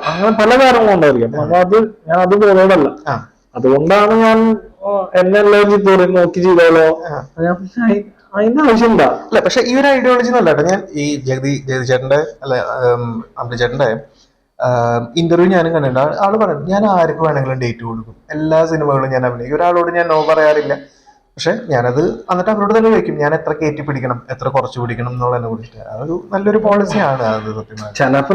അങ്ങനെ പല കാര്യങ്ങളും ഉണ്ടായിരിക്കും. അപ്പൊ ഞാൻ അത് ബോധോടല്ല. അതുകൊണ്ടാണ് ഞാൻ എന്നെ എല്ലാവരും ചിത്രം നോക്കി ചെയ്തോളോ, അതിന്റെ ആവശ്യമില്ല. അല്ല, പക്ഷെ ഈ ഒരു ഐഡിയോളജി നല്ല കേട്ടോ. ഞാൻ ഈ ജഗതി ചേട്ടന്റെ അല്ല അമ്പി ചേട്ടന്റെ ഇന്റർവ്യൂ ഞാനും കണ്ടിട്ടുണ്ട്. ആള് പറയുന്നത് ഞാൻ ആർക്ക് വേണമെങ്കിലും ഡേറ്റ് കൊടുക്കും, എല്ലാ സിനിമകളും ഞാൻ അഭിനയിക്കും, ഒരാളോട് ഞാൻ നോ പറയാറില്ല. പക്ഷെ ഞാനത് എന്നിട്ട് അവരോട് തന്നെ ചോദിക്കും ഞാൻ എത്ര കയറ്റി പിടിക്കണം, എത്ര കുറച്ച് പിടിക്കണം എന്നുള്ളതിനെ കുറിച്ചിട്ട്. അതൊരു നല്ലൊരു പോളിസിയാണ് അത്. സത്യമായി ചിലപ്പോ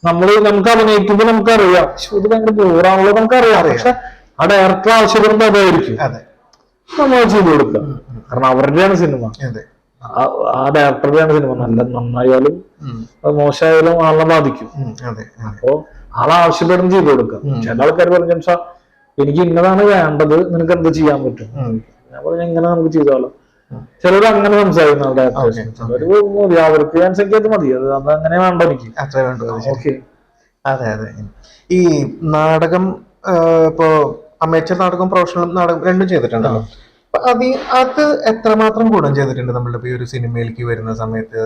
നമുക്ക് അഭിനയിക്കുമ്പോ നമുക്കറിയാം ഇത് ഭയങ്കര ബോറാണുള്ളത്, നമുക്കറിയാം. പക്ഷെ ആ ഡയറക്ടർ ആവശ്യപ്പെടുമ്പോ അതായിരിക്കും നമ്മൾ ചെയ്ത് കൊടുക്കുക. കാരണം അവരുടെയാണ് സിനിമ, ആ ഡയറക്ടറുടെയാണ് സിനിമ. നന്നായാലും മോശമായാലും ആളെ ബാധിക്കും. അപ്പോ ആളെ ആവശ്യപ്പെടും ചെയ്ത് കൊടുക്കുക. ചില ആൾക്കാർ പറഞ്ഞു എനിക്ക് ഇന്നതാണ് വേണ്ടത്, നിനക്ക് എന്ത് ചെയ്യാൻ പറ്റും? ഞാൻ പറഞ്ഞു ഇങ്ങനെ നമുക്ക് ചെയ്തോളാം. ചിലർ അങ്ങനെ സംസാരിക്കുന്ന ഡയറക്ടേഴ്സ്, ചിലര് മതി അവർക്ക് അനുസരിക്കാത്ത മതി, അത് അങ്ങനെ വേണ്ട എനിക്ക് അത്ര വേണ്ടത്. ഓക്കെ, അതെ. ഈ നാടകം ഇപ്പോ അമേച്ചർ നാടകം പ്രൊഫഷണൽ നാടകം രണ്ടും ചെയ്തിട്ടുണ്ടല്ലോ. അത് എത്രമാത്രം ഗുണം ചെയ്തിട്ടുണ്ട് നമ്മളുടെ ഈ ഒരു സിനിമയിലേക്ക് വരുന്ന സമയത്ത്?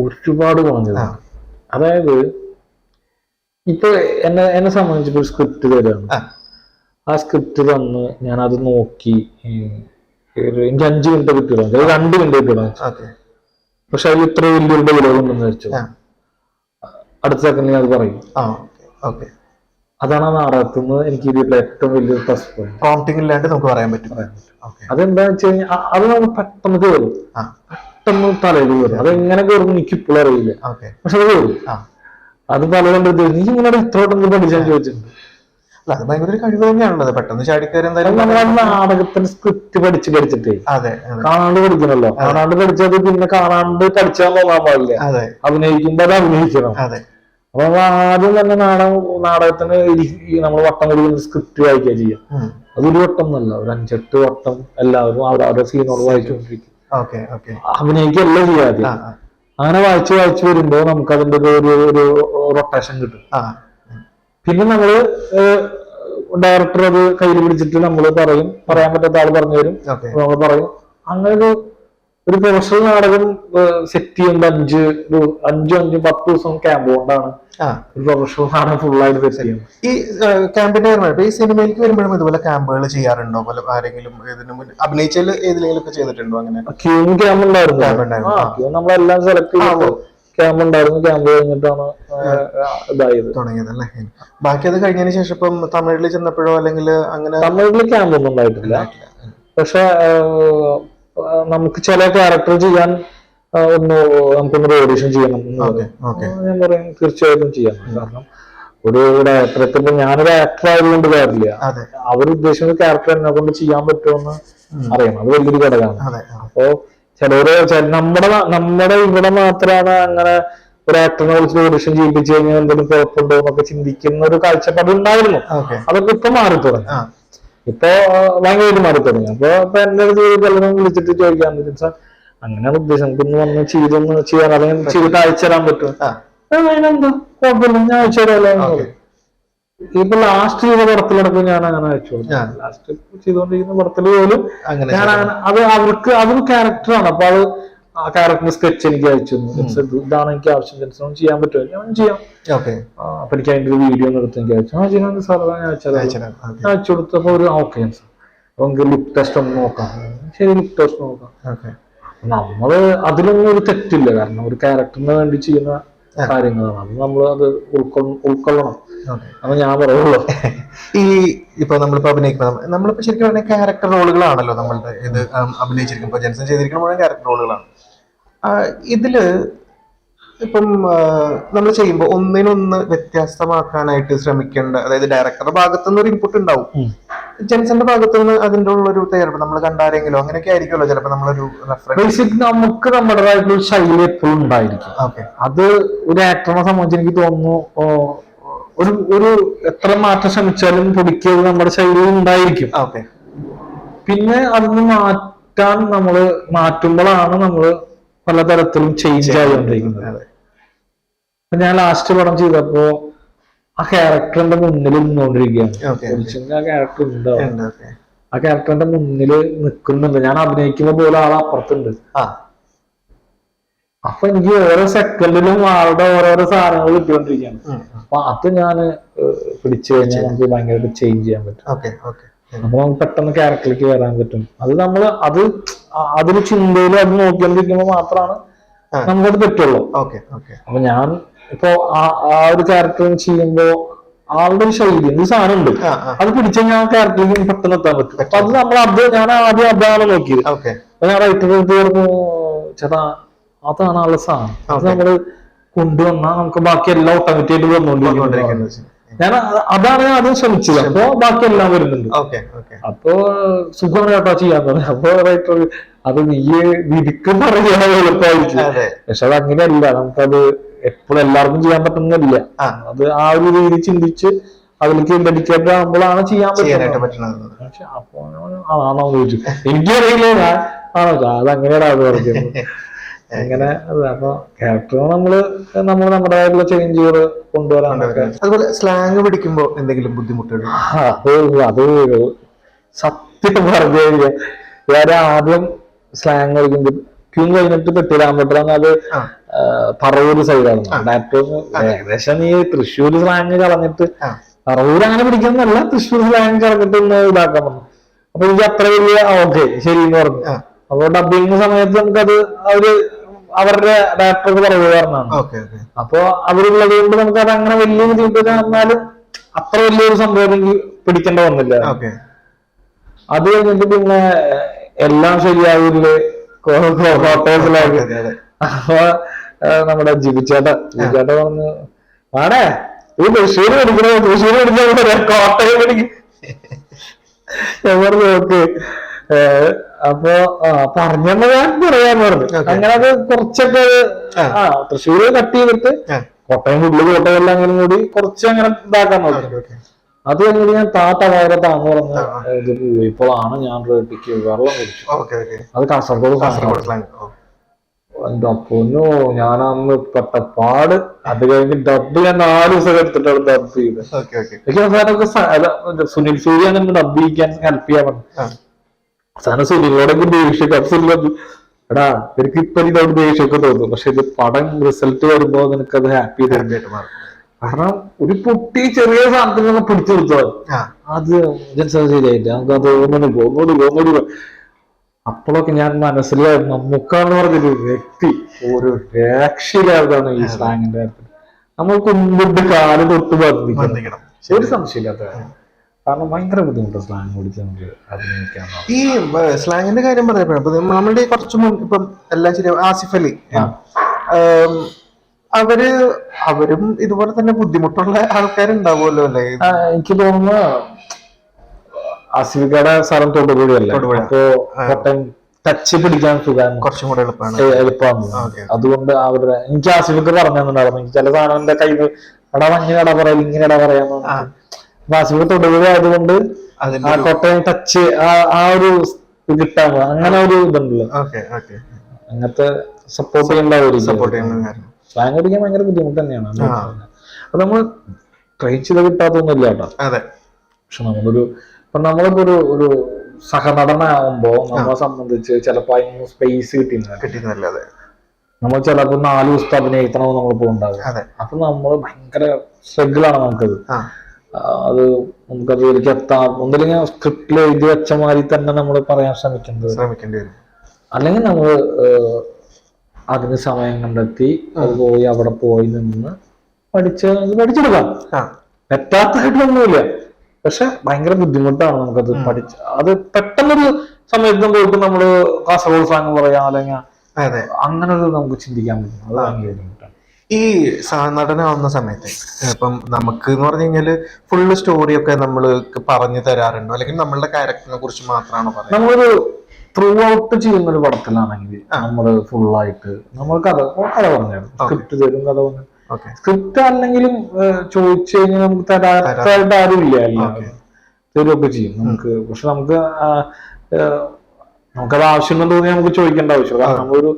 ഒരുപാട് ഗുണം ചെയ്തിട്ടുണ്ട്. അതായത് ഇപ്പൊ എന്നെ സംബന്ധിച്ചിട്ട് ഒരു സ്ക്രിപ്റ്റ് തരാണ്. ആ സ്ക്രിപ്റ്റ് തന്ന് ഞാൻ അത് നോക്കി എനിക്ക് 5 മിനിറ്റ് കിട്ടിയിടാം, 2 മിനിറ്റ് കിട്ടിയിടാം. പക്ഷെ അതിൽ ഇത്ര വലിയൊരു ഡയലോഗ് ഉണ്ടെന്ന് വെച്ചു, അടുത്ത സെക്കൻഡിൽ ഞാൻ അത് പറയും. അതാണ് ആ നാടകത്തിൽ നിന്ന് എനിക്ക് ഇതിൽ ഏറ്റവും വലിയൊരു പ്ലസ് പോയിന്റ്. പ്രോംപ്റ്റിംഗ് ഇല്ലാണ്ട് നമുക്ക് പറയാൻ പറ്റും. അതെന്താന്ന് വെച്ച് കഴിഞ്ഞാൽ അത് നമുക്ക് പെട്ടെന്ന് കയറും, പെട്ടെന്ന് തലയിൽ കയറും. അതെങ്ങനെ കയറും എനിക്ക് ഇപ്പോഴും അറിയില്ല, പക്ഷെ അത് കയറും. അത് പലരും നീ ഇങ്ങനെ എത്ര വട്ടം പഠിച്ചാൽ ചോദിച്ചിട്ടുണ്ട്. അത് ഭയങ്കര ഒരു കഴിവ് തന്നെയാണുള്ളത്, പെട്ടെന്ന് ചാടിക്കയറി. നാടകത്തിന് സ്ക്രിപ്റ്റ് പഠിച്ചിട്ടേ കാണാണ്ട് പഠിക്കണല്ലോ. കാണാണ്ട് പഠിച്ചത് പിന്നെ കാണാണ്ട് പഠിച്ചാൽ പോകാൻ പാടില്ല. അഭിനയിക്കുമ്പോ അത് അഭിനയിക്കണം. അപ്പൊ നമ്മൾ ആദ്യം തന്നെ നാടകത്തിന് നമ്മൾ വട്ടം കൊടുക്കുന്ന സ്ക്രിപ്റ്റ് വായിക്കുക ചെയ്യാം. അതൊരു വട്ടം എന്നല്ല, ഒരു 5-8 വട്ടം എല്ലാവരും അവരുടെ സീനോട് വായിച്ചുകൊണ്ടിരിക്കും. അഭിനയിക്കല്ല ചെയ്യാതെ അങ്ങനെ വായിച്ച് വരുമ്പോ നമുക്ക് അതിന്റെ ഒരു റൊട്ടേഷൻ കിട്ടും. പിന്നെ നമ്മള് ഡയറക്ടർ അത് കയ്യിൽ പിടിച്ചിട്ട് നമ്മള് പറയും, പറയാൻ പറ്റാത്ത ആള് പറഞ്ഞു തരും, നമ്മൾ പറയും. അങ്ങനെ ഒരു പ്രൊഫഷണൽ നാടകം സെറ്റ് ചെയ്യുമ്പോൾ 5-10 ദിവസം ക്യാമ്പ് കൊണ്ടാണ് ഒരു പ്രൊഫഷണൽ നാടകം ഫുള്ളായിട്ട് സെറ്റ് ചെയ്യുന്നത്. ഈ ക്യാമ്പിന്റെ ഈ സിനിമയിലേക്ക് വരുമ്പോഴും ഇതുപോലെ ക്യാമ്പുകൾ ചെയ്യാറുണ്ടോ? പോലെ ആരെങ്കിലും അഭിനയിച്ചാൽ ഏതിലെങ്കിലും ഒക്കെ ചെയ്തിട്ടുണ്ടോ? അങ്ങനെ ക്യാമ്പ് ഉണ്ടായിരുന്നു, നമ്മളെല്ലാം സെലക്ട് ചെയ്തു. ക്യാമ്പ് ഉണ്ടായിരുന്നു, ക്യാമ്പ് കഴിഞ്ഞിട്ടാണ് ഇതായത് തുടങ്ങിയത് അല്ലേ? ബാക്കി അത് കഴിഞ്ഞതിന് ശേഷം ഇപ്പം തമിഴിൽ ചെന്നപ്പോഴോ അല്ലെങ്കിൽ അങ്ങനെ? തമിഴില് ക്യാമ്പ് ഒന്നും ഉണ്ടായിട്ടില്ല. പക്ഷെ നമുക്ക് ചില ക്യാരക്ടർ ചെയ്യാൻ നമുക്കൊന്നൊരു ഓഡിഷൻ ചെയ്യണം എന്ന് പറയും. ഞാൻ പറയും തീർച്ചയായിട്ടും ചെയ്യാം. കാരണം ഒരു ഡയറക്ടറെ ഞാനൊരു ആക്ടർ ആയതുകൊണ്ട് കാര്യമില്ല, അവരുദ്ദേശിക്കുന്ന ക്യാരക്ടർ എന്നെ കൊണ്ട് ചെയ്യാൻ പറ്റുമെന്ന് അറിയണം. അത് വലിയൊരു ഘടകമാണ്. അപ്പോ ചിലര് നമ്മുടെ ഇവിടെ മാത്രമാണ് അങ്ങനെ ഒരു ആക്ടറിനെ വിളിച്ച് ഓഡിഷൻ ചെയ്യിപ്പിച്ചു കഴിഞ്ഞാൽ എന്തെങ്കിലും കുഴപ്പമുണ്ടോ എന്നൊക്കെ ചിന്തിക്കുന്ന ഒരു കാഴ്ചപ്പാട് ഉണ്ടായിരുന്നു. അതൊക്കെ ഇപ്പൊ മാറി തുടങ്ങി, ഇപ്പൊ ഭയങ്കരമായിട്ട് മാറി തുടങ്ങി. അപ്പൊ എന്റെ പലരും വിളിച്ചിട്ട് ചോദിക്കാന്ന് വെച്ചാൽ അങ്ങനെയാണ് ഉദ്ദേശം, നമുക്കൊന്ന് വന്ന് ചെയ്യാൻ അല്ലെങ്കിൽ ചെയ്തിട്ട് അയച്ചു തരാൻ പറ്റും. അതിനെന്താ കുഴപ്പമില്ല, ഞാൻ അയച്ചു തരാമല്ലോ. ഇപ്പൊ ലാസ്റ്റ് ചെയ്ത പടത്തിലടക്കം ഞാൻ അങ്ങനെ അയച്ചു കൊടുത്തു. ലാസ്റ്റ് ചെയ്തുകൊണ്ടിരിക്കുന്ന പടത്തിൽ പോലും ഞാൻ അത് അവർക്ക് അതൊരു ക്യാരക്ടറാണ്. അപ്പൊ അത് ആ ക്യാരക്ടറിന്റെ സ്കെച്ച് എനിക്ക് അയച്ചു, ഇതാണ് എനിക്ക് ആവശ്യം, ജെൻസൺ ചെയ്യാൻ പറ്റുമോ? ഞാൻ ചെയ്യാം. അപ്പൊ എനിക്ക് അതിന്റെ ഒരു വീഡിയോ ഒന്ന് എടുത്ത് എനിക്ക് അയച്ചു. ചെയ്യാൻ സാർ ഞാൻ അയച്ചു കൊടുത്തപ്പോ ഒരു ഓക്കെ സാർ, അപ്പൊ നമുക്ക് ലുക്ക് ടെസ്റ്റ് ഒന്ന് നോക്കാം. ശരി, ലുക്ക് ടെസ്റ്റ് നോക്കാം. നമ്മള് അതിലൊന്നും ഒരു തെറ്റില്ല, കാരണം ഒരു ക്യാരക്ടറിന് വേണ്ടി ചെയ്യുന്ന കാര്യങ്ങളാണ്. അത് നമ്മൾ അത് ഉൾക്കൊള്ളണം. അപ്പൊ ഞാൻ പറയുള്ളൂ. ഇപ്പൊ നമ്മളിപ്പോ അഭിനയിക്കുമ്പോ നമ്മളിപ്പോ ശരിക്കും പറഞ്ഞ ക്യാരക്ടർ റോളുകളാണല്ലോ നമ്മളുടെ ഇത് അഭിനയിച്ചിരിക്കുമ്പോ ജെൻസൺ ചെയ്തിരിക്കുന്ന മുഴുവൻ ക്യാരക്ടർ റോളുകളാണ്. ഇതില് ഇപ്പം നമ്മൾ ചെയ്യുമ്പോൾ ഒന്നിനൊന്ന് വ്യത്യസ്തമാക്കാനായിട്ട് ശ്രമിക്കേണ്ട, അതായത് ഡയറക്ടറുടെ ഭാഗത്തുനിന്ന് ഒരു ഇൻപുട്ട് ഉണ്ടാവും, ജെൻസന്റെ ഭാഗത്തുനിന്ന് അതിന്റെ ഉള്ളൊരു തയ്യാറെടുപ്പ് നമ്മൾ കണ്ടാരെങ്കിലും അങ്ങനെയൊക്കെ ആയിരിക്കുമല്ലോ ചിലപ്പോൾ നമ്മളൊരു റെഫറൻസ്. നമുക്ക് നമ്മുടേതായിട്ടുള്ള ശൈലി എപ്പോഴും ഉണ്ടായിരിക്കും. അത് ഒരു ആക്ടറിനെ സംബന്ധിച്ച് എനിക്ക് തോന്നുന്നു ഒരു എത്ര മാറ്റം ശ്രമിച്ചാലും പൊടിക്കത് നമ്മുടെ ശൈലിയിൽ ഉണ്ടായിരിക്കും. പിന്നെ അതൊന്ന് മാറ്റാൻ മാറ്റുമ്പോഴാണ് നമ്മള് പലതരത്തിലും ചേഞ്ച് ആയിക്കൊണ്ടിരിക്കുന്നത്. ഞാൻ ലാസ്റ്റ് പടം ചെയ്തപ്പോ ആ ക്യാരക്ടറിന്റെ മുന്നിൽ നിന്നുകൊണ്ടിരിക്കുകയാണ്. ആ ക്യാരക്ടർ ഉണ്ടാവും, ആ ക്യാരക്ടറിന്റെ മുന്നിൽ നിൽക്കുന്നുണ്ട്. ഞാൻ അഭിനയിക്കുന്ന പോലെ ആൾ അപ്പുറത്തുണ്ട്. അപ്പൊ എനിക്ക് ഓരോ സെക്കൻഡിലും ആളുടെ ഓരോരോ സാധനങ്ങൾ കിട്ടിക്കൊണ്ടിരിക്കുകയാണ്. അപ്പൊ അത് ഞാൻ പിടിച്ചു കഴിഞ്ഞാൽ നമുക്ക് ഭയങ്കരമായിട്ട് ചേഞ്ച് ചെയ്യാൻ പറ്റും. അപ്പൊ നമുക്ക് പെട്ടെന്ന് ക്യാരക്ടറിലേക്ക് വരാൻ പറ്റും. അത് നമ്മള് അതൊരു ചിന്തയിൽ അത് നോക്കിക്കൊണ്ടിരിക്കുമ്പോൾ മാത്രമാണ് നമുക്കത് പറ്റുള്ളൂ. അപ്പൊ ഞാൻ ഇപ്പൊ ആ ഒരു ക്യാരക്ടർ ചെയ്യുമ്പോ ആളുടെ ഒരു ശൈലി ഒരു സാധനം ഉണ്ട്, അത് പിടിച്ചാൽ ഞാൻ ക്യാരക്ടറിലേക്ക് പെട്ടെന്ന് എത്താൻ പറ്റും. അപ്പൊ അത് ഞാൻ ആദ്യം അതാണ് നോക്കിയത്. അപ്പൊ ഞാൻ റൈറ്ററിന്റെ അടുത്ത് പറഞ്ഞു, ചേട്ടാ അതാണ് ആളുടെ സാധനം, അത് നമ്മള് കൊണ്ടുവന്നാൽ നമുക്ക് ബാക്കി എല്ലാം ഓട്ടോമാറ്റിക് ആയിട്ട് വന്നുകൊണ്ടിരിക്കുന്നത്. ഞാൻ അതാണ് ആദ്യം ശ്രമിച്ചത്. അപ്പൊ ബാക്കി എല്ലാം വരുന്നുണ്ട്. അപ്പൊ സുഖമാണ് കേട്ടോ ചെയ്യാൻ പറഞ്ഞു. അപ്പൊ റൈറ്റർ അത് വിരിക്കും പറയാൻ എളുപ്പമായിരിക്കും, പക്ഷെ അത് അങ്ങനെയല്ല, നമുക്കത് എപ്പോഴും എല്ലാവർക്കും ചെയ്യാൻ പറ്റുന്നില്ല. അത് ആ ഒരു രീതി ചിന്തിച്ച് അതിലേക്ക് ഡെഡിക്കേറ്റഡ് ആകുമ്പോഴാണ് ചെയ്യാൻ പറ്റുന്നത്. പക്ഷെ അപ്പൊ അതാണോ ചോദിച്ചു, എനിക്കറിയില്ല, ഞാൻ ആണോ അത് അങ്ങനെയാണ് പറഞ്ഞത്. അങ്ങനെ അപ്പൊ ക്യാരക്ടർ നമ്മള് നമ്മുടേതായിട്ടുള്ള ചേഞ്ചുകൾ കൊണ്ടുവരാനൊക്കെ. അതുപോലെ സ്ലാങ് പഠിക്കുമ്പോ എന്തെങ്കിലും ബുദ്ധിമുട്ടുകൾ? അത് സത്യം പറഞ്ഞു കഴിഞ്ഞാൽ ഞാൻ ആദ്യം സ്ലാങ് പഠിക്കുമ്പോൾ ക്യൂൻ കഴിഞ്ഞിട്ട് പെട്ടിരാമ്പട്ടം അത് പറവൂര് സൈഡാണ്. ഏകദേശം ഈ തൃശ്ശൂർ സ്ലാങ് കളഞ്ഞിട്ട് പറവൂർ അങ്ങനെ പിടിക്കുന്നല്ല, തൃശ്ശൂർ സ്ലാങ് കളഞ്ഞിട്ട് ഒന്ന് ഇതാക്കാൻ പറഞ്ഞു. അപ്പൊ എനിക്ക് അത്ര വലിയ ഓക്കെ ശരി എന്ന് പറഞ്ഞു. അപ്പൊ ഡബിങ് സമയത്ത് നമുക്കത് അവരുടെ ഡയറക്ടർക്ക് പറവൂരാണ്. അപ്പൊ അവരുള്ളത് കൊണ്ട് നമുക്കത് അങ്ങനെ വലിയ ബുദ്ധിമുട്ട് വന്നാലും അത്ര വലിയൊരു സംഭവം എനിക്ക് പിടിക്കേണ്ട വന്നില്ല. അത് കഴിഞ്ഞിട്ട് പിന്നെ എല്ലാം ശരിയാവില്ലേ കോട്ടയത്തിലായി. അപ്പൊ നമ്മുടെ ജിബിച്ചേട്ട പറഞ്ഞു, ആണേ ഈ തൃശ്ശൂര് പഠിക്കണോ, തൃശ്ശൂര് പഠിക്കാൻ കോട്ടയം പഠിക്കും. ഞാൻ പറഞ്ഞു ഓക്കെ. അപ്പൊ പറഞ്ഞത് ഞാൻ പറയാന്ന് പറഞ്ഞു. അങ്ങനെ അത് കുറച്ചൊക്കെ തൃശ്ശൂര് കട്ട് ചെയ്തിട്ട് കോട്ടയം ഉള്ളിൽ കോട്ടയെല്ലാം അങ്ങനെ കൂടി കുറച്ച് അങ്ങനെ ഇതാക്കാൻ നോക്കി. അത് കഴിഞ്ഞിട്ട് ഞാൻ താന്ന് പറഞ്ഞ ഇത് പോയപ്പോഴാണ് ഞാൻ റേട്ടിക്ക് വെള്ളം കുടിച്ചു. അത് കാസർഗോഡ്. എന്റെ പൊന്നോ, ഞാൻ അന്ന് പെട്ട പാട്. അത് കഴിഞ്ഞ് ഡബ് ഞാൻ 4 ദിവസം എടുത്തിട്ടാണ് ഡബ് ചെയ്തത്. സുനിൽ സൂര്യ ഡബ് ചെയ്യിക്കാൻ ഹെൽപ്പ് ചെയ്യാൻ പറഞ്ഞു. അവസാനം സുനിലോടൊക്കെ ദേഷ്യം, എടാ എനിക്ക് ഇപ്പൊ ഇതോട് ദേഷ്യമൊക്കെ തോന്നും, പക്ഷെ ഇത് പടം റിസൾട്ട് വരുമ്പോ നിനക്കത് ഹാപ്പി തരണ്ടായിട്ട് മാറും. കാരണം ഒരു പൊട്ടി ചെറിയ സാധനത്തിൽ പിടിച്ചു കൊടുത്താൽ അത് ശരിയായിട്ട് നമുക്ക് അത് ഒന്നുകൂടി. അപ്പോഴൊക്കെ ഞാൻ മനസ്സിലായിരുന്നു മമ്മൂക്കാന്ന് പറഞ്ഞൊരു വ്യക്തി ഒരു രക്ഷയില്ലാതാണ് ഈ സ്ലാങ്ങിന്റെ കാര്യത്തിൽ. നമ്മൾ കുമ്പിട്ട് കാല് തൊട്ട് ബന്ധിക്കണം, ഒരു സംശയമില്ലാത്ത. കാരണം ഭയങ്കര ബുദ്ധിമുട്ട് സ്ലാങ് പിടിച്ച് നമുക്ക് അഭിനയിക്കാൻ. ഈ സ്ലാങ്ങിന്റെ കാര്യം പറഞ്ഞപ്പോ നമ്മളുടെ കുറച്ചു മുൻ ഇപ്പം എല്ലാം ശരി ആസിഫ് അലി അവരും ഇതുപോലെ തന്നെ ബുദ്ധിമുട്ടുള്ള ആൾക്കാരുണ്ടാവുമല്ലോ അല്ലേ? എനിക്ക് തോന്നുന്നു ആസിഫിക്കയുടെ സ്ഥലം തൊടുപുഴയല്ല, അപ്പോ ടച്ച് പിടിക്കാൻ സുഖമാണ്, കുറച്ചും കൂടെ എളുപ്പമാണ്. അതുകൊണ്ട് അവരുടെ എനിക്ക് ആസിഫിക്ക് പറഞ്ഞു തന്നിട്ടുണ്ടായിരുന്നു. എനിക്ക് ചില സാധനം എന്റെ കയ്യിൽ എടാ അങ്ങനെ ഇട പറയാം ഇങ്ങനെ ഇട പറയാന്ന്. ആസിഫിക്ക് തൊടുപുഴ ആയതുകൊണ്ട് ആ കോട്ടയം ടച്ച് ആ ഒരു കിട്ടാൻ അങ്ങനെ ഒരു ഇതുണ്ടല്ലോ, അങ്ങനത്തെ സപ്പോർട്ട് ചെയ്യേണ്ട. സ്ലാങ് പഠിക്കാൻ ഭയങ്കര ബുദ്ധിമുട്ട് തന്നെയാണ്. അത് നമ്മൾ ട്രെയിൻ ചെയ്ത് കിട്ടാത്തൊന്നുമില്ല കേട്ടോ. പക്ഷെ നമ്മളിപ്പോ ഒരു സഹനടനാകുമ്പോ നമ്മളെ സംബന്ധിച്ച് ചിലപ്പോ അതിന് സ്പേസ് കിട്ടിയിരുന്നില്ല. നമ്മൾ ചിലപ്പോ 4 ദിവസത്തെ അഭിനയിക്കണമെന്ന് നമ്മളിപ്പോ ഉണ്ടാകും. അപ്പൊ നമ്മൾ ഭയങ്കര സ്ട്രഗിളാണ് നമുക്കത്. അത് നമുക്കത് ഇതിലേക്ക് എത്താം. ഒന്നില്ലെങ്കിൽ സ്ക്രിപ്റ്റിൽ എഴുതി വെച്ച മാതിരി തന്നെ നമ്മൾ പറയാൻ ശ്രമിക്കേണ്ടി വരും. അല്ലെങ്കിൽ നമ്മൾ അതിന് സമയം കണ്ടെത്തി അത് പോയി അവിടെ പോയി നിന്ന് പഠിച്ചെടുക്കാം. പറ്റാത്തതായിട്ടൊന്നുമില്ല, പക്ഷെ ഭയങ്കര ബുദ്ധിമുട്ടാണ് നമുക്കത് അത് പെട്ടെന്നൊരു സമയത്തും പോയിട്ട് നമ്മള് കാസർഗോഡ് സ്ലാങ് പറയാം അല്ലെങ്കിൽ അങ്ങനെ ഒരു നമുക്ക് ചിന്തിക്കാൻ പറ്റും. അത് ഭയങ്കര ബുദ്ധിമുട്ടാണ്. ഈ സഹനടനാവുന്ന സമയത്ത് ഇപ്പം നമുക്ക് എന്ന് പറഞ്ഞു കഴിഞ്ഞാല് ഫുള്ള് സ്റ്റോറിയൊക്കെ നമ്മള് പറഞ്ഞു തരാറുണ്ടോ, അല്ലെങ്കിൽ നമ്മളുടെ ക്യാരക്ടറിനെ കുറിച്ച് മാത്രമാണോ പറയുന്നത്? നമ്മളൊരു ത്രൂ ഔട്ട് ചെയ്യുന്ന ഒരു പടത്തിലാണെങ്കിൽ നമ്മള് ഫുള്ളായിട്ട് നമ്മൾ കഥ പറഞ്ഞു സ്ക്രിപ്റ്റ് തരും, കഥ പറഞ്ഞു. സ്ക്രിപ്റ്റ് അല്ലെങ്കിലും ചോദിച്ചു കഴിഞ്ഞാൽ നമുക്ക് തരാത്തായിട്ട് ആരുമില്ല, എല്ലാവരും തരുമൊക്കെ ചെയ്യും നമുക്ക്. പക്ഷെ നമുക്കത് ആവശ്യം തോന്നി നമുക്ക് ചോദിക്കേണ്ട ആവശ്യമില്ല. കാരണം നമ്മളൊരു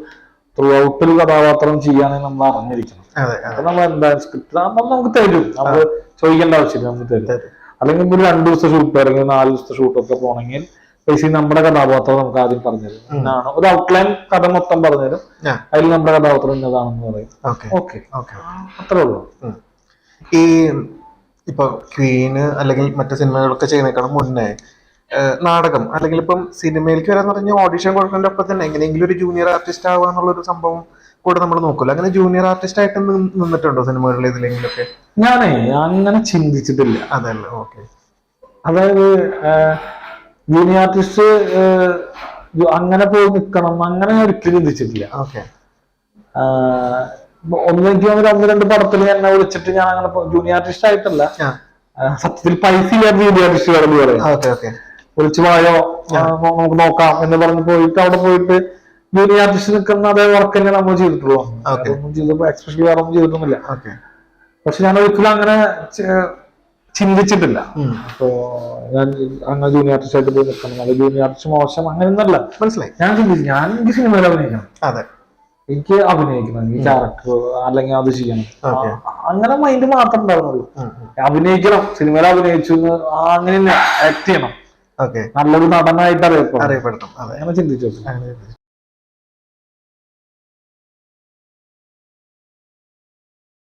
ത്രൂ ഔട്ട് ഒരു കഥാപാത്രം ചെയ്യാണെങ്കിൽ നമ്മൾ അറിഞ്ഞിരിക്കണം. അതെ അപ്പൊ നമ്മൾ എന്താ സ്ക്രിപ്റ്റ് നമുക്ക് തരും, നമ്മൾ ചോദിക്കേണ്ട ആവശ്യമില്ല, നമുക്ക് തരും. അല്ലെങ്കിൽ ഒരു 2 ദിവസത്തെ ഷൂട്ട് അല്ലെങ്കിൽ 4 ദിവസത്തെ ഷൂട്ടൊക്കെ പോകണമെങ്കിൽ ബേസിക്കലി നമ്മുടെ കഥാപാത്രം നമുക്ക് ആദ്യം പറഞ്ഞുതരും. എന്നാണ് ഒരു ഔട്ട്ലൈൻ കഥ മൊത്തം പറഞ്ഞുതരും, അതിൽ നമ്മുടെ കഥാപാത്രം ഇന്നതാണെന്ന് പറയും. ഓക്കെ, അത്രേ ഉള്ളൂ. ഈ ഇപ്പൊ ക്വീന് അല്ലെങ്കിൽ മറ്റു സിനിമകളൊക്കെ ചെയ്യുന്നേക്കാളും മുന്നേ നാടകം അല്ലെങ്കിൽ ഇപ്പം സിനിമയിലേക്ക് വരാന്ന് പറഞ്ഞാൽ ഓഡിഷൻ കൊടുക്കേണ്ട ഒപ്പം തന്നെ എങ്ങനെയെങ്കിലും ഒരു ജൂനിയർ ആർട്ടിസ്റ്റ് ആവുക എന്നുള്ളൊരു സംഭവം കൂടെ നമ്മൾ നോക്കൂല. അങ്ങനെ ജൂനിയർ ആർട്ടിസ്റ്റ് ആയിട്ട് നിന്നിട്ടുണ്ടോ സിനിമകളിൽ ഇതിലെങ്കിലൊക്കെ? ഞാൻ അങ്ങനെ ചിന്തിച്ചിട്ടില്ല. അതല്ല, ഓക്കെ. അതായത് ജൂനിയർ ആർട്ടിസ്റ്റ് അങ്ങനെ പോയി നിൽക്കണം അങ്ങനെ ഞാൻ ഒരിക്കലും ചിന്തിച്ചിട്ടില്ല. ഓക്കെ. ഒന്നെനിക്ക് 1-2 പടത്തിൽ എന്നെ വിളിച്ചിട്ട് ഞാൻ അങ്ങനെ ജൂനിയർ ആർട്ടിസ്റ്റ് ആയിട്ടല്ല, സത്യത്തിൽ പൈസ ഇല്ലാത്ത ജൂനിയർ ആർട്ടിസ്റ്റുകളെന്ന് പറയും. വിളിച്ചു പോയോ നമുക്ക് നോക്കാം എന്ന് പറഞ്ഞ് പോയിട്ട് അവിടെ പോയിട്ട് ജൂനിയർ ആർട്ടിസ്റ്റ് നിൽക്കുന്ന അതേ വർക്ക് തന്നെ നമ്മൾ ചെയ്തിട്ടുള്ളൂ. ഒന്നും ചെയ്തപ്പോ എക്സ്പെഷ്യലി വേറെ ഒന്നും ചെയ്തിട്ടൊന്നുമില്ല. പക്ഷെ ഞാൻ ഒരിക്കലും അങ്ങനെ ചിന്തിച്ചിട്ടില്ല. അപ്പോ ഞാൻ അങ്ങനെ ജൂനിയർ ആർട്ടിസ്റ്റ് ആയിട്ട് പോയി നിൽക്കണം, അത് ജൂനിയർ ആർട്ടിസ്റ്റ് മോശം അങ്ങനെയൊന്നല്ല. മനസ്സിലായി. ഞാൻ ചിന്തിച്ചു എനിക്ക് സിനിമയിൽ അഭിനയിക്കണം, എനിക്ക് അഭിനയിക്കണം, ഈ ക്യാരക്ടർ അല്ലെങ്കിൽ അത് ചെയ്യണം, അങ്ങനെ മൈൻഡ് മാത്രം ഉണ്ടാവുന്നുള്ളൂ. അഭിനയിക്കണം, സിനിമയിൽ അഭിനയിച്ചു അങ്ങനെ ആക്ട് ചെയ്യണം, നല്ലൊരു നടനായിട്ട് അറിയപ്പെടണം, അങ്ങനെ ചിന്തിച്ചു.